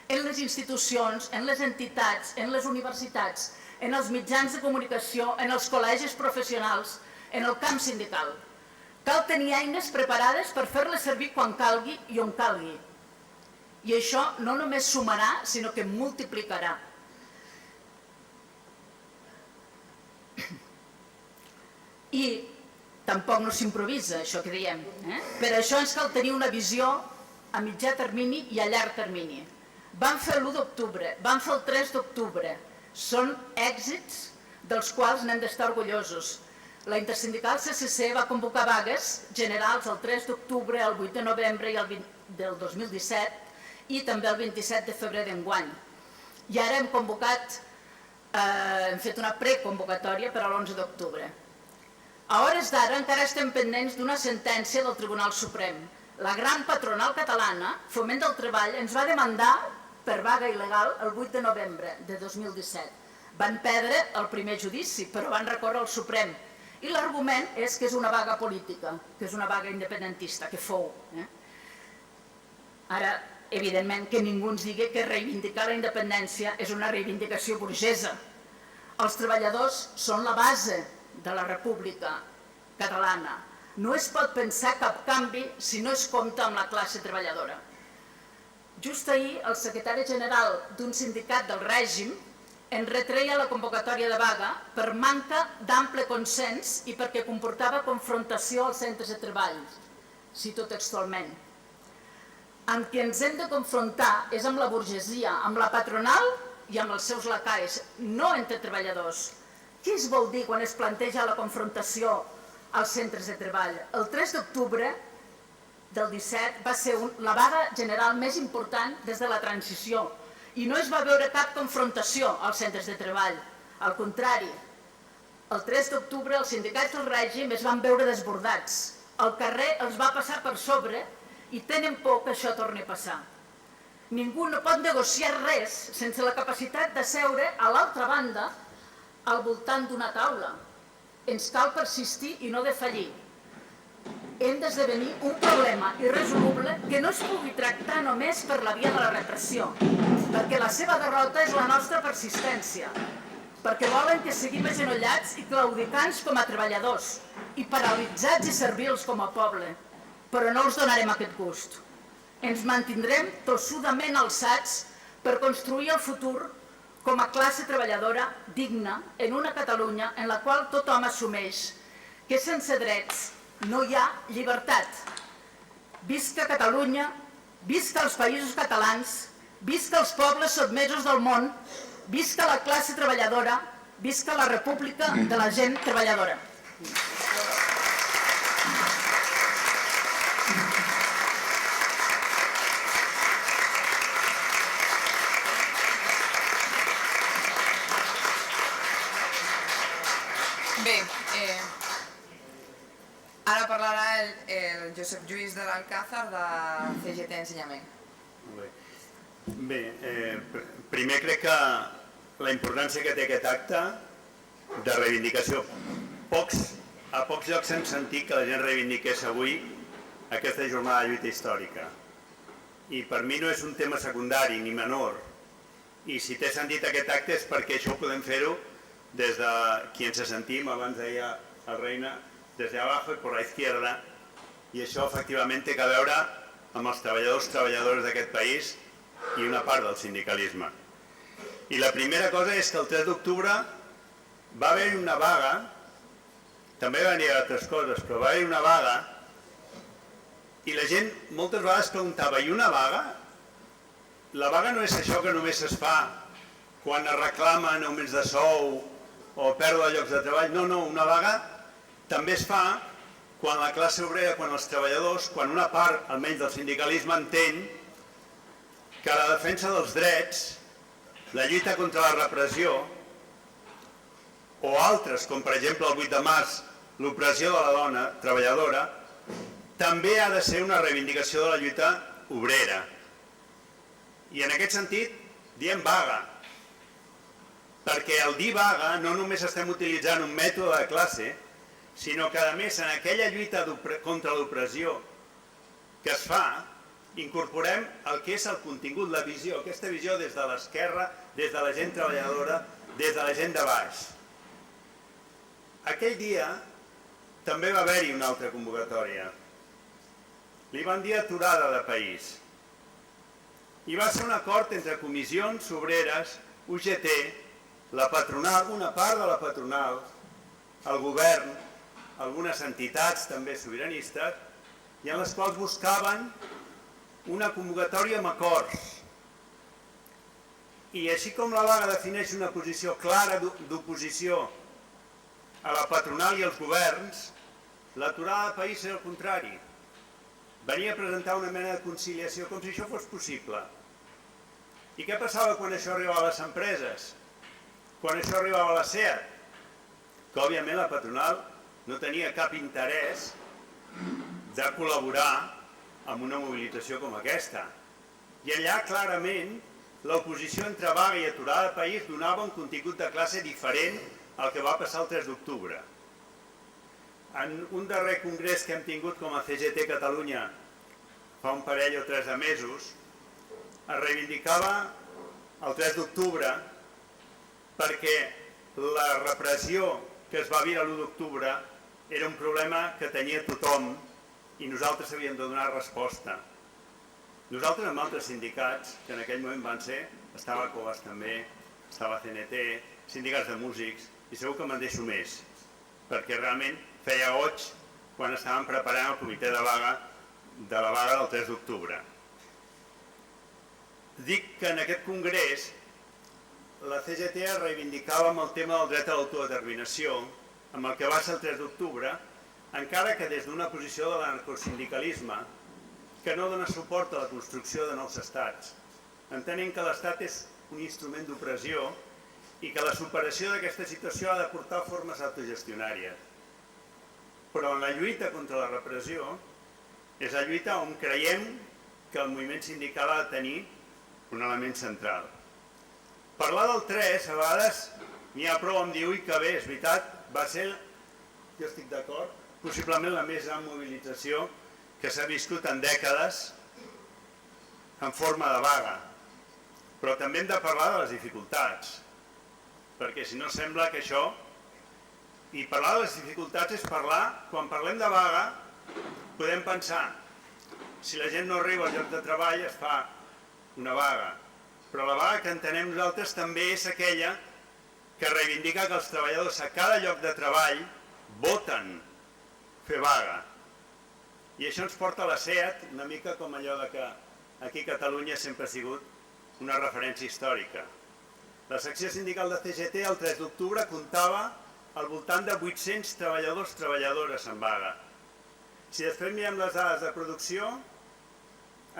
en les institucions, en les entitats, en les universitats, en els mitjans de comunicació, en els col·legis professionals, en el camp sindical. Cal tenir eines preparades per fer-les servir quan calgui i on calgui. I això no només sumarà, sinó que multiplicarà. I tampoc no s'improvisa, això que diem. Per això ens cal tenir una visió a mitjà termini i a llarg termini. Van fer l'1 d'octubre, van fer el 3 d'octubre. Són èxits dels quals n'hem d'estar orgullosos. La intersindical CCC va convocar vagues generals el 3 d'octubre, el 8 de novembre del 2017 i també el 27 de febrer d'enguany. I ara hem fet una preconvocatòria per a l'11 d'octubre. A hores d'ara encara estem pendents d'una sentència del Tribunal Suprem. La gran patronal catalana, Foment del Treball, ens va demandar per vaga il·legal el 8 de novembre de 2017. Van perdre el primer judici, però van recórrer al Suprem. I l'argument és que és una vaga política, que és una vaga independentista, que fou. Ara, evidentment, que ningú ens digui que reivindicar la independència és una reivindicació burgesa. Els treballadors són la base de la República Catalana. No es pot pensar cap canvi si no es compta amb la classe treballadora. Just ahir, el secretari general d'un sindicat del règim ens retreia la convocatòria de vaga per manca d'ample consens i perquè comportava confrontació als centres de treball, cito textualment. Amb qui ens hem de confrontar és amb la burgesia, amb la patronal i amb els seus lacais, no entre treballadors. Què es vol dir quan es planteja la confrontació als centres de treball? El 3 d'octubre del 17 va ser la vaga general més important des de la transició i no es va veure cap confrontació als centres de treball. Al contrari, el 3 d'octubre els sindicats del règim es van veure desbordats. El carrer els va passar per sobre i tenen por que això torni a passar. Ningú no pot negociar res sense la capacitat de seure a l'altra banda al voltant d'una taula. Ens cal persistir i no defallir. Hem d'esdevenir un problema irresoluble que no es pugui tractar només per la via de la repressió, perquè la seva derrota és la nostra persistència, perquè volen que seguim agenollats i claudicants com a treballadors i paralitzats i servils com a poble, però no els donarem aquest gust. Ens mantindrem tossudament alçats per construir el futur com a classe treballadora digna en una Catalunya en la qual tothom assumeix que sense drets no hi ha llibertat. Visca Catalunya, visca els països catalans, visca els pobles sotmesos del món, visca la classe treballadora, visca la República de la gent treballadora. Bé, ara parlarà el Josep Lluís de l'Alcázar de CGT Ensenyament. Bé, primer crec que la importància que té aquest acte de reivindicació. A pocs llocs hem sentit que la gent reivindiqués avui aquesta jornada de lluita històrica. I per mi no és un tema secundari ni menor. I si té sentit aquest acte és perquè això ho podem fer-ho des de qui ens sentim, abans deia el Reina, des de abajo i por la izquierda, i això efectivament té a veure amb els treballadors i treballadores d'aquest país i una part del sindicalisme. I la primera cosa és que el 3 d'octubre va haver-hi una vaga, també van haver altres coses, però va haver-hi una vaga i la gent moltes vegades preguntava, i una vaga? La vaga no és això que només es fa quan es reclamen augments de sou o pèrdua de llocs de treball. No, una vaga també es fa quan la classe obrera, quan els treballadors, quan una part, almenys del sindicalisme, entén que la defensa dels drets, la lluita contra la repressió o altres, com per exemple el 8 de març, l'opressió de la dona treballadora, també ha de ser una reivindicació de la lluita obrera. I en aquest sentit diem vaga, perquè al dir vaga no només estem utilitzant un mètode de classe, sinó que a més en aquella lluita contra l'opressió que es fa, incorporem el que és el contingut, la visió, aquesta visió des de l'esquerra, des de la gent treballadora, des de la gent de baix. Aquell dia també va haver-hi una altra convocatòria. Li van dir aturada de país. I va ser un acord entre comissions obreres, UGT, la patronal, una part de la patronal, el govern, algunes entitats també sobiranistes, i en les quals buscaven una convocatòria amb acords. I així com la vaga defineix una posició clara d'oposició a la patronal i als governs, l'aturada de país era el contrari. Venia a presentar una mena de conciliació, com si això fos possible. I què passava quan això arribava a les empreses? Quan això arribava a la SEAT? Que, òbviament, la patronal no tenia cap interès de col·laborar amb una mobilització com aquesta. I allà, clarament, l'oposició entre vaga i aturada de país donava un contingut de classe diferent al que va passar el 3 d'octubre. En un darrer congrés que hem tingut com a CGT Catalunya fa un parell o 3 de mesos, es reivindicava el 3 d'octubre perquè la repressió que es va viure l'1 d'octubre era un problema que tenia tothom i nosaltres havíem de donar resposta. Nosaltres amb altres sindicats, que en aquell moment van ser, estava COAS també, estava CNT, sindicats de músics, i segur que me'n deixo més, perquè realment feia goig quan estàvem preparant el comitè de la vaga del 3 d'octubre. Dic que en aquest congrés la CGT es reivindicava amb el tema del dret a l'autodeterminació, amb el que va ser el 3 d'octubre, encara que des d'una posició de l'anarcosindicalisme que no dona suport a la construcció de nous estats, entenent que l'estat és un instrument d'opressió i que la superació d'aquesta situació ha de portar formes autogestionàries. Però en la lluita contra la repressió és la lluita on creiem que el moviment sindical ha de tenir un element central. Parlar del 3, a vegades n'hi ha prou amb dir, ui, que bé, és veritat, va ser, jo estic d'acord, possiblement la més gran mobilització que s'ha viscut en dècades en forma de vaga. Però també hem de parlar de les dificultats, perquè si no sembla que això... I parlar de les dificultats és parlar, quan parlem de vaga, podem pensar, si la gent no arriba al lloc de treball es fa una vaga, però la vaga que entenem nosaltres també és aquella que reivindica que els treballadors a cada lloc de treball voten fer vaga. I això ens porta a la SEAT, una mica com allò que aquí a Catalunya sempre ha sigut una referència històrica. La secció sindical de CGT el 3 d'octubre comptava al voltant de 800 treballadors-treballadores en vaga. Si després mirem les dades de producció,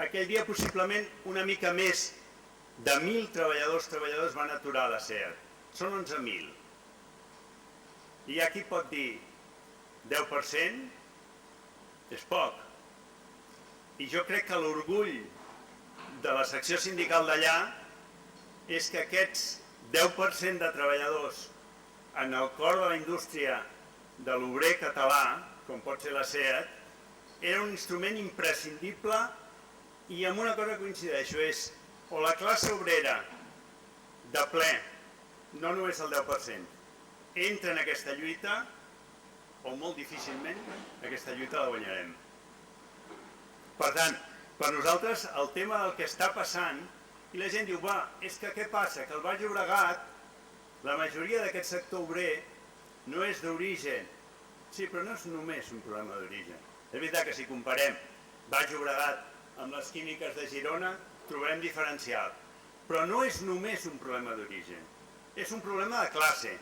aquell dia possiblement una mica més de 1.000 treballadors-treballadores van aturar la SEAT. Són 11.000. I hi ha qui pot dir 10%? És poc. I jo crec que l'orgull de la secció sindical d'allà és que aquests 10% de treballadors en el cor de la indústria de l'obrer català, com pot ser la SEAT, era un instrument imprescindible i amb una cosa coincideixo, és o la classe obrera de ple, no només el 10%, entra en aquesta lluita o molt difícilment aquesta lluita la guanyarem. Per tant, per nosaltres el tema del que està passant, i la gent diu, va, és que què passa? Que el Baix Llobregat, la majoria d'aquest sector obrer no és d'origen. Sí, però no és només un problema d'origen. És veritat que si comparem Baix Llobregat amb les químiques de Girona, trobarem diferencial. Però no és només un problema d'origen, és un problema de classe.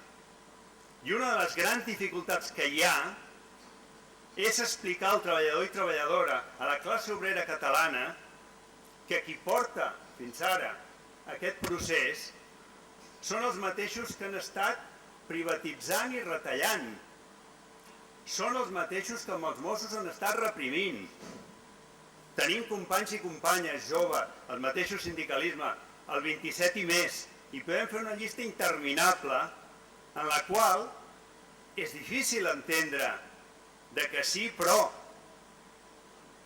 I una de les grans dificultats que hi ha és explicar al treballador i treballadora, a la classe obrera catalana, que qui porta fins ara aquest procés són els mateixos que han estat privatitzant i retallant. Són els mateixos que amb els Mossos han estat reprimint. Tenim companys i companyes joves, el mateix sindicalisme, el 27 i més, i podem fer una llista interminable en la qual és difícil entendre de que sí, però,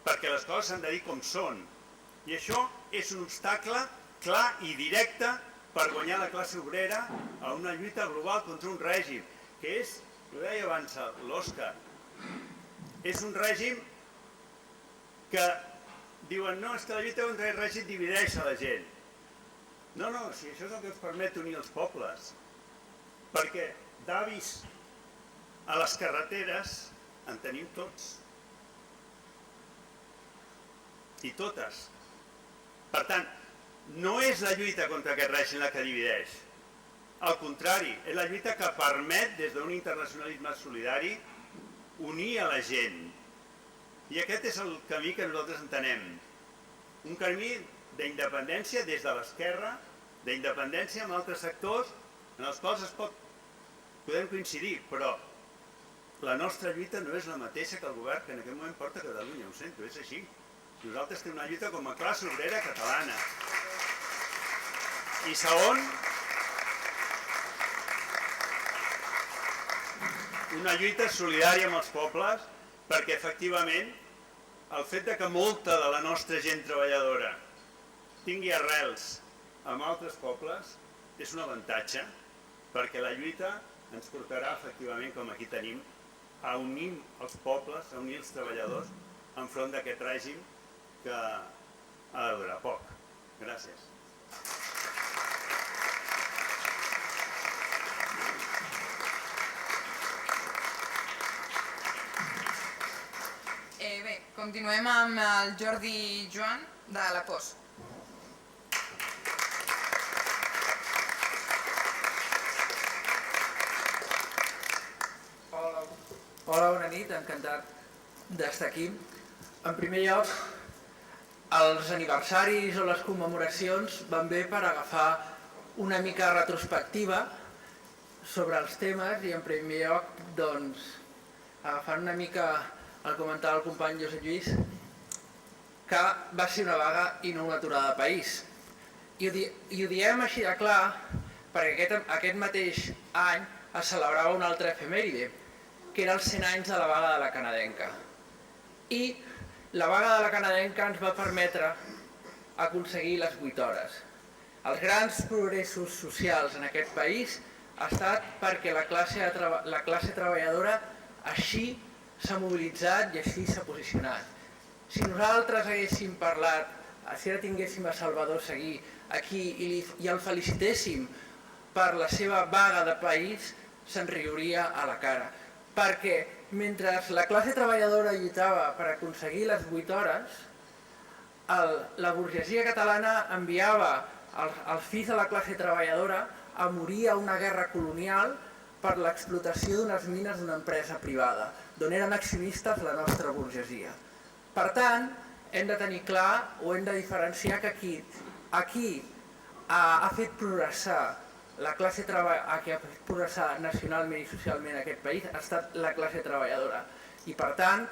perquè les coses s'han de dir com són. I això és un obstacle clar i directe per guanyar la classe obrera a una lluita global contra un règim, que és, ho deia abans l'Òscar, és un règim que diuen, no, és que la lluita contra el règim divideix a la gent. No, no, si això és el que ens permet unir els pobles, perquè d'avis a les carreteres en tenim tots i totes. Per tant, no és la lluita contra aquest règim la que divideix. Al contrari, és la lluita que permet, des d'un internacionalisme solidari, unir a la gent. I aquest és el camí que nosaltres entenem. Un camí d'independència des de l'esquerra, d'independència amb altres sectors en els quals podem coincidir, però la nostra lluita no és la mateixa que el govern que en aquest moment porta a Catalunya, ho sento, és així. Nosaltres tenim una lluita com a classe obrera catalana. I segon, una lluita solidària amb els pobles, perquè efectivament el fet que molta de la nostra gent treballadora tingui arrels amb altres pobles és un avantatge, perquè la lluita ens portarà efectivament, com aquí tenim, a unir els pobles, a unir els treballadors enfront d'aquest règim que ha de durar poc. Gràcies. Bé, continuem amb el Jordi Joan de la POS. Hola, bona nit, encantat d'estar aquí. En primer lloc, els aniversaris o les commemoracions van bé per agafar una mica retrospectiva sobre els temes i en primer lloc, doncs, agafant una mica el que comentava el company Josep Lluís, que va ser una vaga i no una aturada de país. I ho diem així de clar perquè aquest mateix any es celebrava una altra efemèride, que era els 100 anys de la vaga de la canadenca. I la vaga de la canadenca ens va permetre aconseguir les 8 hores. Els grans progressos socials en aquest país ha estat perquè la classe treballadora així s'ha mobilitzat i així s'ha posicionat. Si nosaltres haguéssim parlat, si ara tinguéssim a Salvador Seguí aquí i el felicitéssim per la seva vaga de país, se'n riuria a la cara. Perquè mentre la classe treballadora lluitava per aconseguir les 8 hores, la burgesia catalana enviava els fills de la classe treballadora a morir a una guerra colonial per l'explotació d'unes mines d'una empresa privada, d'on eren accionistes la nostra burgesia. Per tant, hem de tenir clar o hem de diferenciar que aquí ha fet progressar la classe treballadora, que ha fet progressar nacionalment i socialment aquest país, ha estat la classe treballadora. I per tant,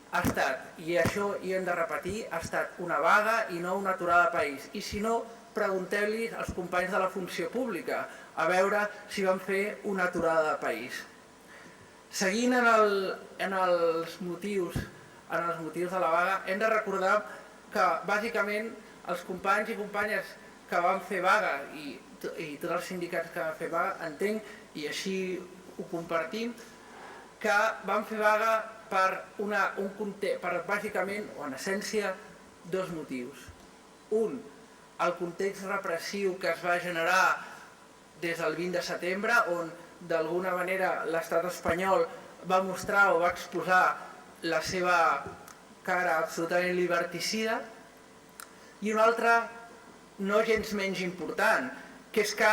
ha estat, i això hi hem de repetir, ha estat una vaga i no una aturada de país. I si no, pregunteu-li als companys de la funció pública a veure si van fer una aturada de país. Seguint en els motius de la vaga, hem de recordar que bàsicament els companys i companyes que van fer vaga i tots els sindicats que van fer vaga, entenc, i així ho compartim, que van fer vaga per bàsicament, o en essència, dos motius. Un, el context repressiu que es va generar des del 20 de setembre, on d'alguna manera l'estat espanyol va mostrar o va exposar la seva cara absolutament liberticida, i un altre, no gens menys important, que és que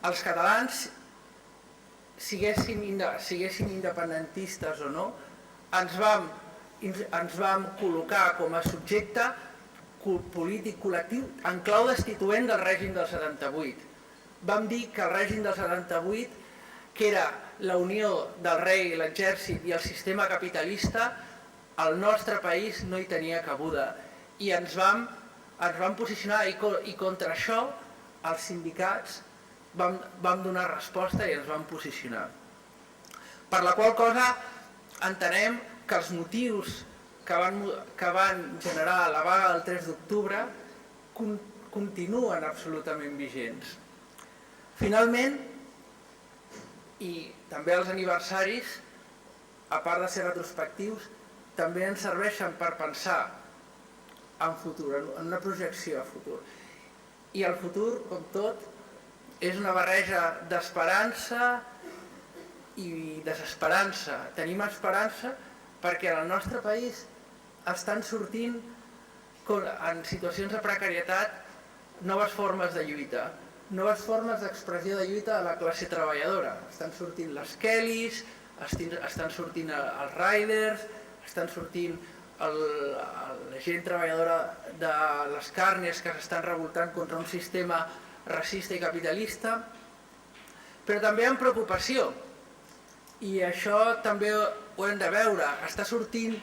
els catalans, siguéssim independentistes o no, ens vam col·locar com a subjecte polític col·lectiu en clau destituent del règim del 78. Vam dir que el règim del 78, que era la unió del rei, l'exèrcit i el sistema capitalista, al nostre país no hi tenia cabuda. I ens vam posicionar i contra això els sindicats vam donar resposta i ens vam posicionar. Per la qual cosa entenem que els motius que van generar la vaga del 3 d'octubre continuen absolutament vigents. Finalment, i també els aniversaris, a part de ser retrospectius, també ens serveixen per pensar en futur, en una projecció a futur. I el futur, com tot, és una barreja d'esperança i desesperança. Tenim esperança perquè en el nostre país estan sortint en situacions de precarietat noves formes de lluita, noves formes d'expressió de lluita de la classe treballadora. Estan sortint les Kellys, estan sortint els Riders, estan sortint la gent treballadora de les càrnies que s'estan revoltant contra un sistema racista i capitalista, però també amb preocupació. I això també ho hem de veure. Està sortint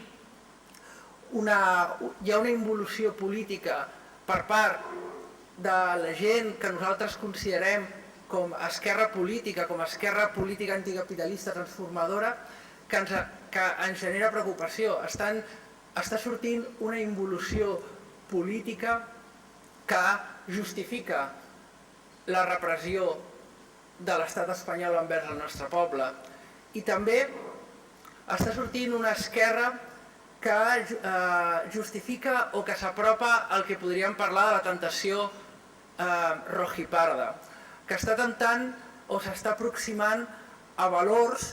hi ha una involució política per part de la gent que nosaltres considerem com a esquerra política anticapitalista transformadora, que ens genera preocupació. Està sortint una involució política que justifica la repressió de l'estat espanyol envers el nostre poble. I també està sortint una esquerra que justifica o que s'apropa al que podríem parlar de la tentació rojiparda, que està tentant o s'està aproximant a valors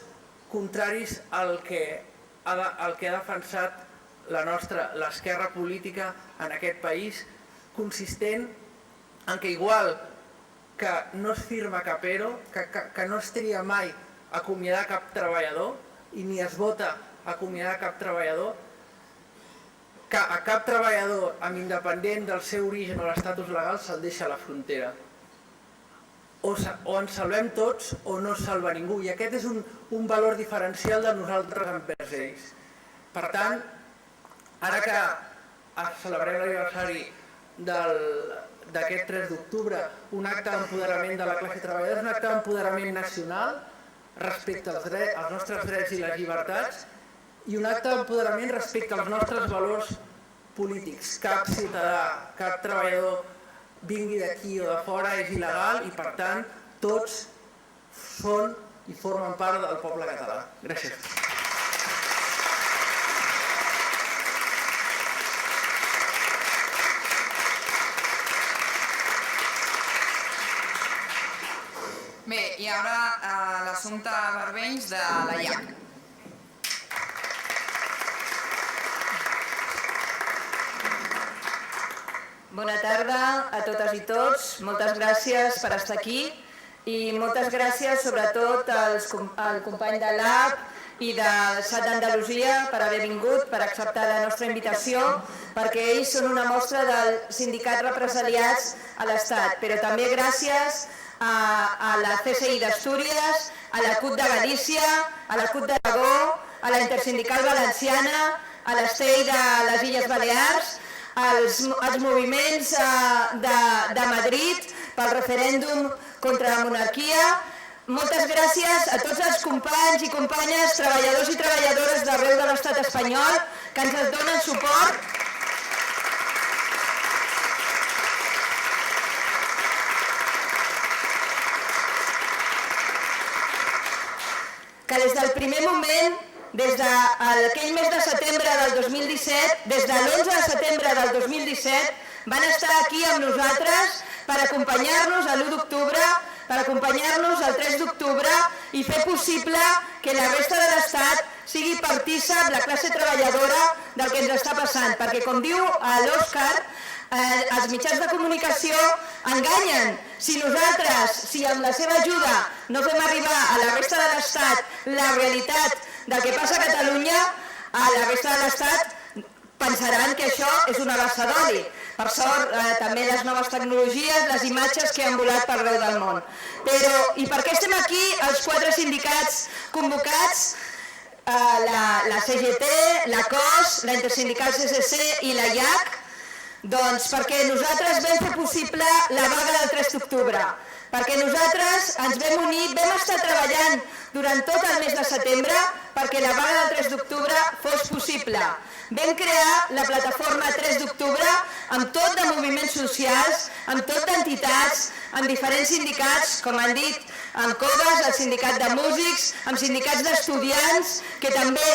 contraris al que ha defensat l'esquerra política en aquest país, consistent en que igual que no es firma cap ERO, que no es tria mai acomiadar cap treballador i ni es vota acomiadar cap treballador, que a cap treballador, amb independent del seu origen o l'estatus legal, se'l deixa a la frontera. O ens salvem tots o no es salva ningú, i aquest és un valor diferencial de nosaltres envers ells. Per tant, ara que celebrem l'aniversari d'aquest 3 d'octubre, un acte d'empoderament de la classe treballadora, un acte d'empoderament nacional respecte als nostres drets i les llibertats, i un acte d'empoderament respecte als nostres valors polítics. Cap ciutadà, cap treballador vingui d'aquí o de fora és il·legal i, per tant, tots són i formen part del poble català. Gràcies. Bé, i ara l'Assumpta Barbenys de la IAC. Bona tarda a totes i tots, moltes gràcies per estar aquí i moltes gràcies sobretot al company de l'AP i de SAT d'Andalusia per haver vingut, per acceptar la nostra invitació, perquè ells són una mostra dels sindicats represaliats a l'Estat, però també gràcies a la CSI d'Astúries, a la CUT de Galícia, a la CUT d'Aragó, a la Intersindical Valenciana, a l'ESTEI de les Illes Balears, als moviments de Madrid pel referèndum contra la monarquia. Moltes gràcies a tots els companys i companyes, treballadors i treballadores d'arreu de l'estat espanyol que ens donen suport. Que des del primer moment, des d'aquell mes de setembre del 2017, des de l'11 de setembre del 2017, van estar aquí amb nosaltres per acompanyar-nos l'1 d'octubre, per acompanyar-nos el 3 d'octubre i fer possible que la resta de l'Estat sigui partícip, la classe treballadora, del que ens està passant. Perquè, com diu l'Òscar, els mitjans de comunicació enganyen. Si nosaltres, si amb la seva ajuda no fem arribar a la resta de l'Estat la realitat del que passa a Catalunya, a la resta de l'Estat pensaran que això és una bassa d'oli. Per sort, també les noves tecnologies, les imatges que han volat per arreu del món. I per què estem aquí, els 4 sindicats convocats, la CGT, la COS, la Intersindical CCC i la IAC? Doncs perquè nosaltres vam fer possible la vaga del 3 d'octubre, perquè nosaltres ens vam unir, vam estar treballant durant tot el mes de setembre perquè la vaga del 3 d'octubre fos possible. Vam crear la plataforma 3 d'octubre amb tot de moviments socials, amb tot d'entitats, amb diferents sindicats, com han dit, amb COVAS, el sindicat de músics, amb sindicats d'estudiants, que també,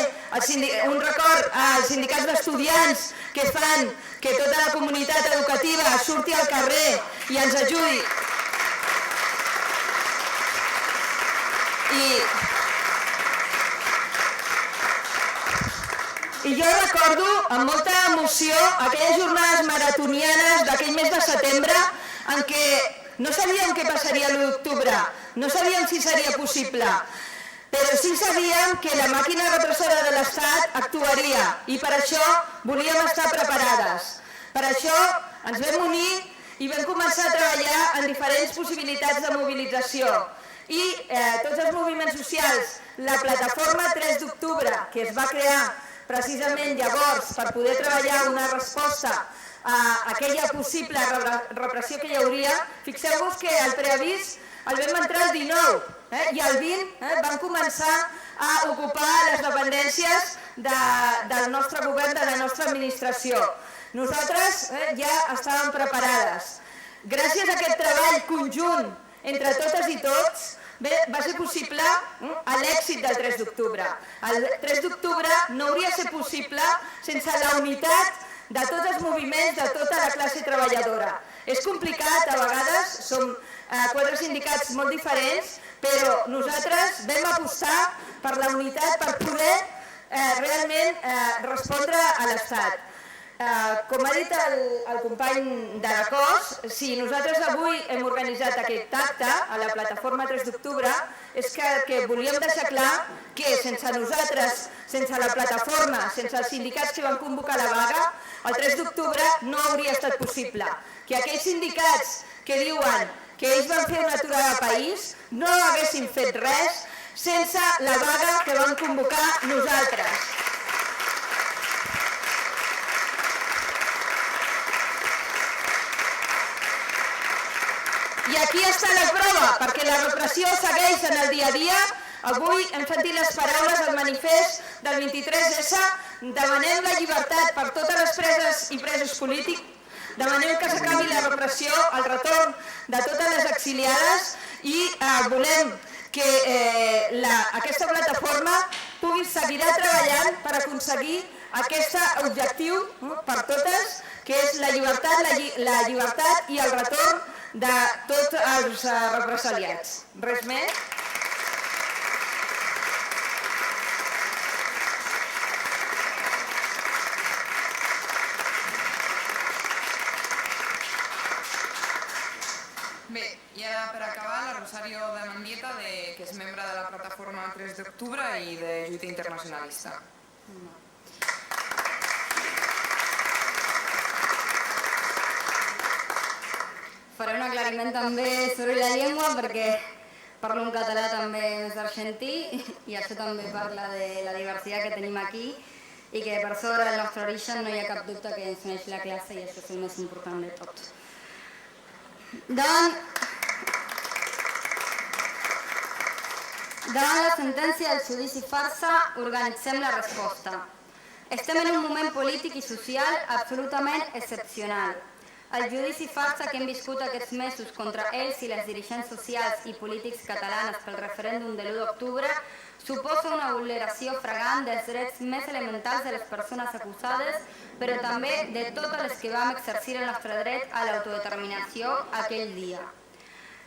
un record als sindicats d'estudiants que fan que tota la comunitat educativa surti al carrer i ens ajudi. I jo recordo amb molta emoció aquelles jornades maratonianes d'aquell mes de setembre en què no sabíem què passaria l'1 d'octubre, no sabíem si seria possible, però sí sabíem que la màquina repressora de l'Estat actuaria i per això volíem estar preparades. Per això ens vam unir i vam començar a treballar en diferents possibilitats de mobilització. I tots els moviments socials, la plataforma 3 d'octubre, que es va crear precisament llavors per poder treballar una resposta a aquella possible repressió que hi hauria, fixeu-vos que el preavís el vam entrar el 19 i el 20 vam començar a ocupar les dependències del nostre govern, de la nostra administració. Nosaltres ja estàvem preparades. Gràcies a aquest treball conjunt entre totes i tots va ser possible l'èxit del 3 d'octubre. El 3 d'octubre no hauria de ser possible sense la unitat de tots els moviments, de tota la classe treballadora. És complicat, a vegades, som 4 sindicats molt diferents, però nosaltres vam apostar per la unitat per poder realment respondre a l'Estat. Com ha dit el company de la COS, si nosaltres avui hem organitzat aquest acte a la plataforma 3 d'octubre és que volíem deixar clar que sense nosaltres, sense la plataforma, sense els sindicats que van convocar la vaga, el 3 d'octubre no hauria estat possible. Que aquells sindicats que diuen que ells van fer una aturada de país no haguessin fet res sense la vaga que van convocar nosaltres. I aquí està la prova, perquè la repressió segueix en el dia a dia. Avui hem sentit les paraules del manifest del 23S, demanem la llibertat per totes les preses i presos polítics, demanem que s'acabi la repressió, el retorn de totes les exiliades i volem que aquesta plataforma pugui seguir treballant per aconseguir aquest objectiu per totes, que és la llibertat i el retorn de tots els represaliats. Res més? Bé, i ara per acabar, la Rosario de Mendieta, que és membre de la plataforma 3 d'octubre i de lluita internacionalista. Faré un aclariment també sobre la llengua perquè parlo en català també més argentí i això també parla de la diversitat que tenim aquí i que per sobre del nostre origen no hi ha cap dubte que ens uneix la classe i això és el més important de tot. Davant la sentència del judici farsa, organitzem la resposta. Estem en un moment polític i social absolutament excepcional. El judici farsa que hem viscut aquests mesos contra ells i les dirigents socials i polítics catalanes pel referèndum de l'1 d'octubre suposa una vulneració fragant dels drets més elementals de les persones acusades, però també de totes les que vam exercir el nostre dret a l'autodeterminació aquell dia.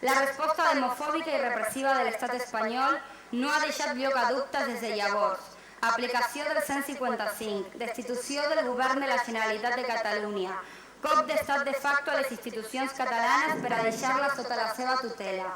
La resposta demofòbica i repressiva de l'estat espanyol no ha deixat lloc a dubtes des de llavors. Aplicació del 155, destitució del govern de la Generalitat de Catalunya, cop d'estat de facto a les institucions catalanes per a deixar-les sota la seva tutela.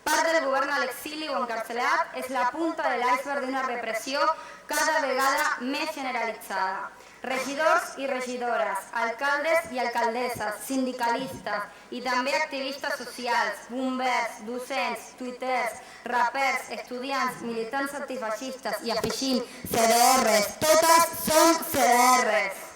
Part del govern a l'exili o encarcelat és la punta de l'iceberg d'una repressió cada vegada més generalitzada. Regidors i regidores, alcaldes i alcaldesses, sindicalistes i també activistes socials, bombers, docents, tuiters, rapers, estudiants, militants antifeixistes i afegint CDRs, totes són CDRs.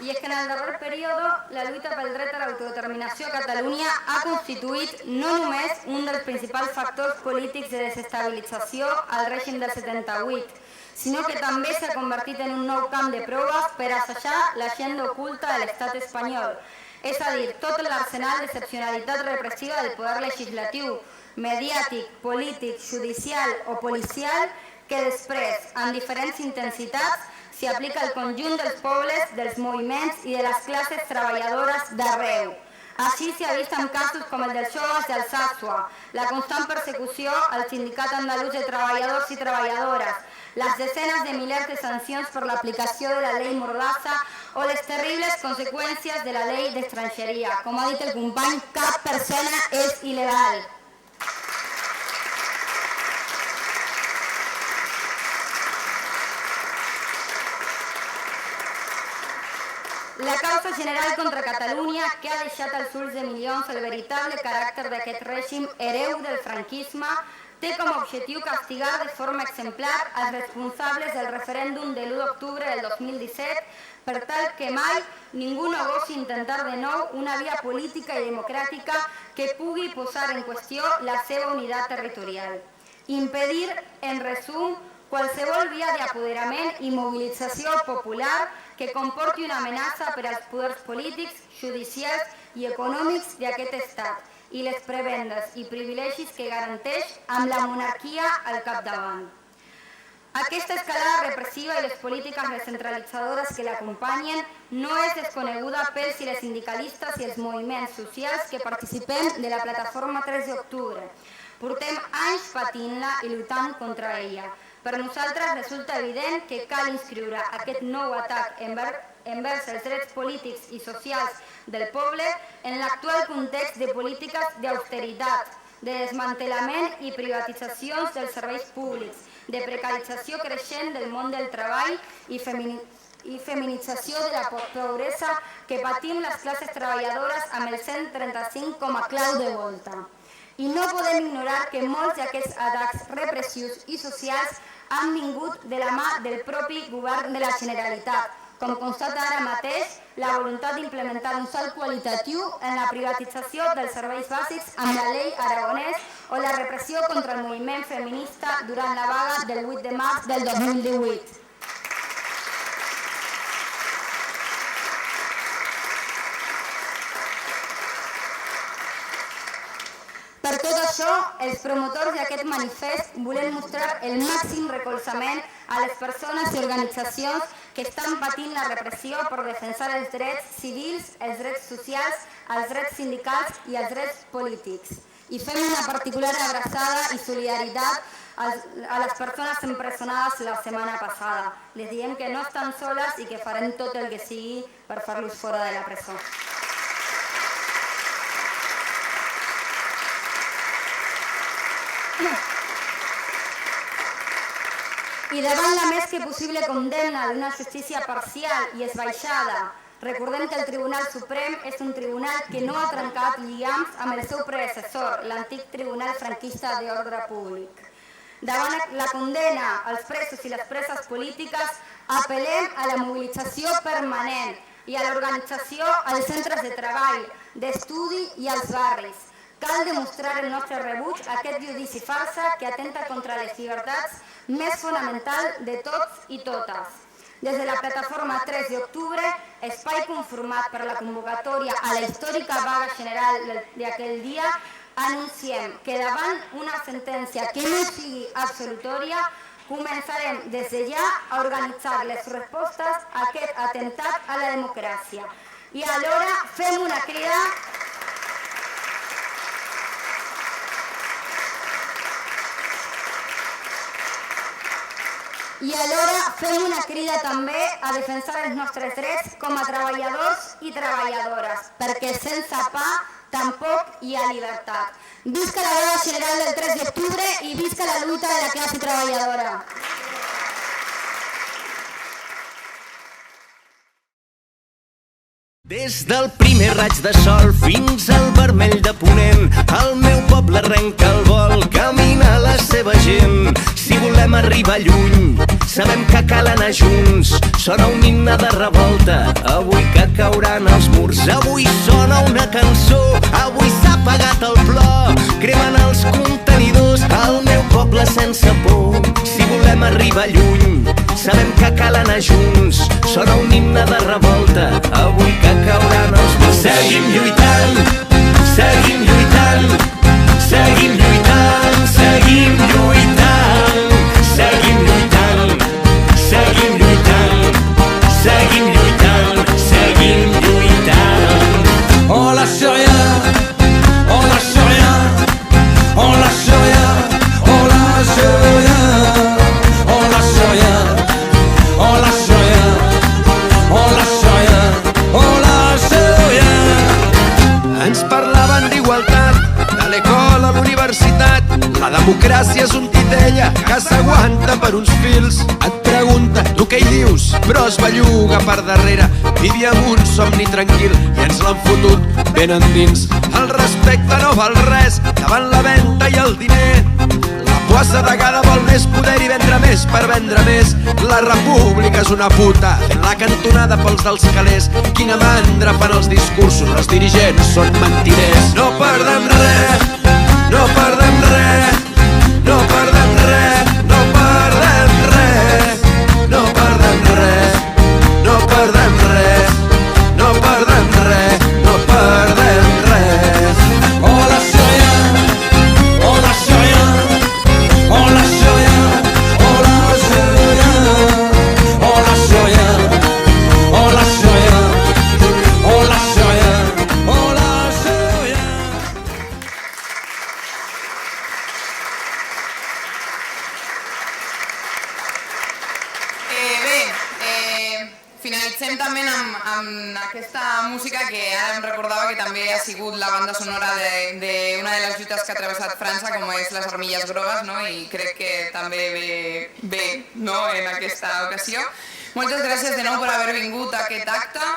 I és que en el darrer període la lluita pel dret a l'autodeterminació a Catalunya ha constituït no només un dels principals factors polítics de desestabilització al règim del 78, sinó que també s'ha convertit en un nou camp de proves per assajar l'agenda oculta de l'estat espanyol, és a dir, tot l'arsenal d'excepcionalitat repressiva del poder legislatiu, mediàtic, polític, judicial o policial que després, amb diferents intensitats, s'hi aplica al conjunt dels pobles, dels moviments i de les classes treballadores d'arreu. Així s'ha vist en casos com el dels joves d'Alsàcia, la constant persecució al Sindicat Andalús de Treballadors i Treballadores, les desenes de milers de sancions per l'aplicació de la llei Mordassa o les terribles conseqüències de la llei d'estrangeria. Com ha dit el company, cap persona és il·legal. La causa general contra Catalunya, que ha deixat als ulls de milions el veritable caràcter d'aquest règim hereu del franquisme, té com a objectiu castigar de forma exemplar els responsables del referèndum de l'1 d'octubre del 2017 per tal que mai ningú no gossi intentar de nou una via política i democràtica que pugui posar en qüestió la seva unitat territorial. Impedir, en resum, qualsevol via d'apoderament i mobilització popular que comporti una amenaça per als poders polítics, judicials i econòmics d'aquest estat i les prebendes i privilegis que garanteix amb la monarquia al capdavant. Aquesta escalada repressiva i les polítiques recentralitzadores que l'acompanyen no és desconeguda pels i les sindicalistes i els moviments socials que participem de la plataforma 3 d'octubre. Portem anys patint-la i lluitant contra ella. Per nosaltres resulta evident que cal inscriure aquest nou atac envers els drets polítics i socials del poble en l'actual context de polítiques d'austeritat, de desmantelament i privatitzacions dels serveis públics, de precarització creixent del món del treball i feminització de la pobresa que patim les classes treballadores amb el 135 com a clau de volta. I no podem ignorar que molts d'aquests atacs repressius i socials han vingut de la mà del propi govern de la Generalitat, com constata ara mateix la voluntat d'implementar un salt qualitatiu en la privatització dels serveis bàsics amb la llei Aragonès o la repressió contra el moviment feminista durant la vaga del 8 de març del 2018. Per tot això, els promotors d'aquest manifest volem mostrar el màxim recolzament a les persones i organitzacions que estan patint la repressió per defensar els drets civils, els drets socials, els drets sindicals i els drets polítics. I fem una particular abraçada i solidaritat a les persones empresonades la setmana passada. Les diem que no estan soles i que farem tot el que sigui per fer-los fora de la presó. I davant la més que possible condemna d'una justícia parcial i esbaixada, recordem que el Tribunal Suprem és un tribunal que no ha trencat lligams amb el seu predecessor, l'antic Tribunal Franquista d'Ordre Públic. Davant la condemna als presos i les preses polítiques, apel·lem a la mobilització permanent i a l'organització als centres de treball, d'estudi i als barris. Cal demostrar el nostre rebuig a aquest judici farsa que atenta contra les llibertats més fonamentals de tots i totes. Des de la plataforma 3 d'octubre, espai conformat per la convocatòria a la històrica vaga general d'aquell dia, anunciem que davant una sentència que no sigui absolutòria, començarem des de ja a organitzar les respostes a aquest atemptat a la democràcia. I alhora fem una crida també a defensar els nostres drets com a treballadors i treballadores, perquè sense pa tampoc hi ha llibertat. Visca la vaga general del 3 d'octubre i visca la lluita de la classe treballadora. Des del primer raig de sol fins al vermell de ponent, el meu poble arrenca el vol, camina la seva gent. Si volem arribar lluny, sabem que cal anar junts. Sona un himne de revolta, avui que cauran els murs. Avui sona una cançó, avui s'ha apagat el plor. Cremen els contenidors, el meu poble sense por. Si volem arribar lluny, sabem que cal anar junts. Sona un himne de revolta, avui que cauran els murs. Seguim lluitant, seguim lluitant, seguim lluitant, seguim lluitant, seguim lluitant, seguim lluitant, seguim lluitant, seguim lluitant. Hola, soy tira per uns fils, et pregunta tu què hi dius, però es belluga per darrere. Vivíem un somni tranquil i ens l'han fotut ben endins. El respecte no val res davant la venda i el diner. La poassa de cada vol més poder i vendre més per vendre més. La república és una puta fent la cantonada pels dels calés. Quina mandra fan els discursos, els dirigents són mentirers. No perdem res, no perdem res, no perdem res, no perdem res, no perdem res, no perdem res, no perdem res, no perdem res. Hola Soya, hola Soya, hola Soya, hola Soya, hola Soya, hola Soya, hola Soya, hola Soya. Finalitzem també amb aquesta música que ara em recordava que també ha sigut la banda sonora d'una de les lluites que ha travessat França, com és les Armilles Grogues, i crec que també ve en aquesta ocasió. Moltes gràcies de nou per haver vingut a aquest acte.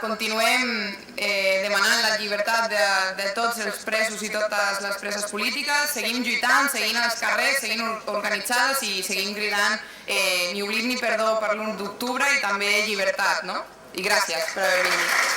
Continuem demanant la llibertat de tots els presos i totes les preses polítiques, seguim lluitant, seguint als carrers, seguint organitzades i seguim cridant ni oblit ni perdó per l'1 d'octubre i també llibertat, no? I gràcies per haver vingut.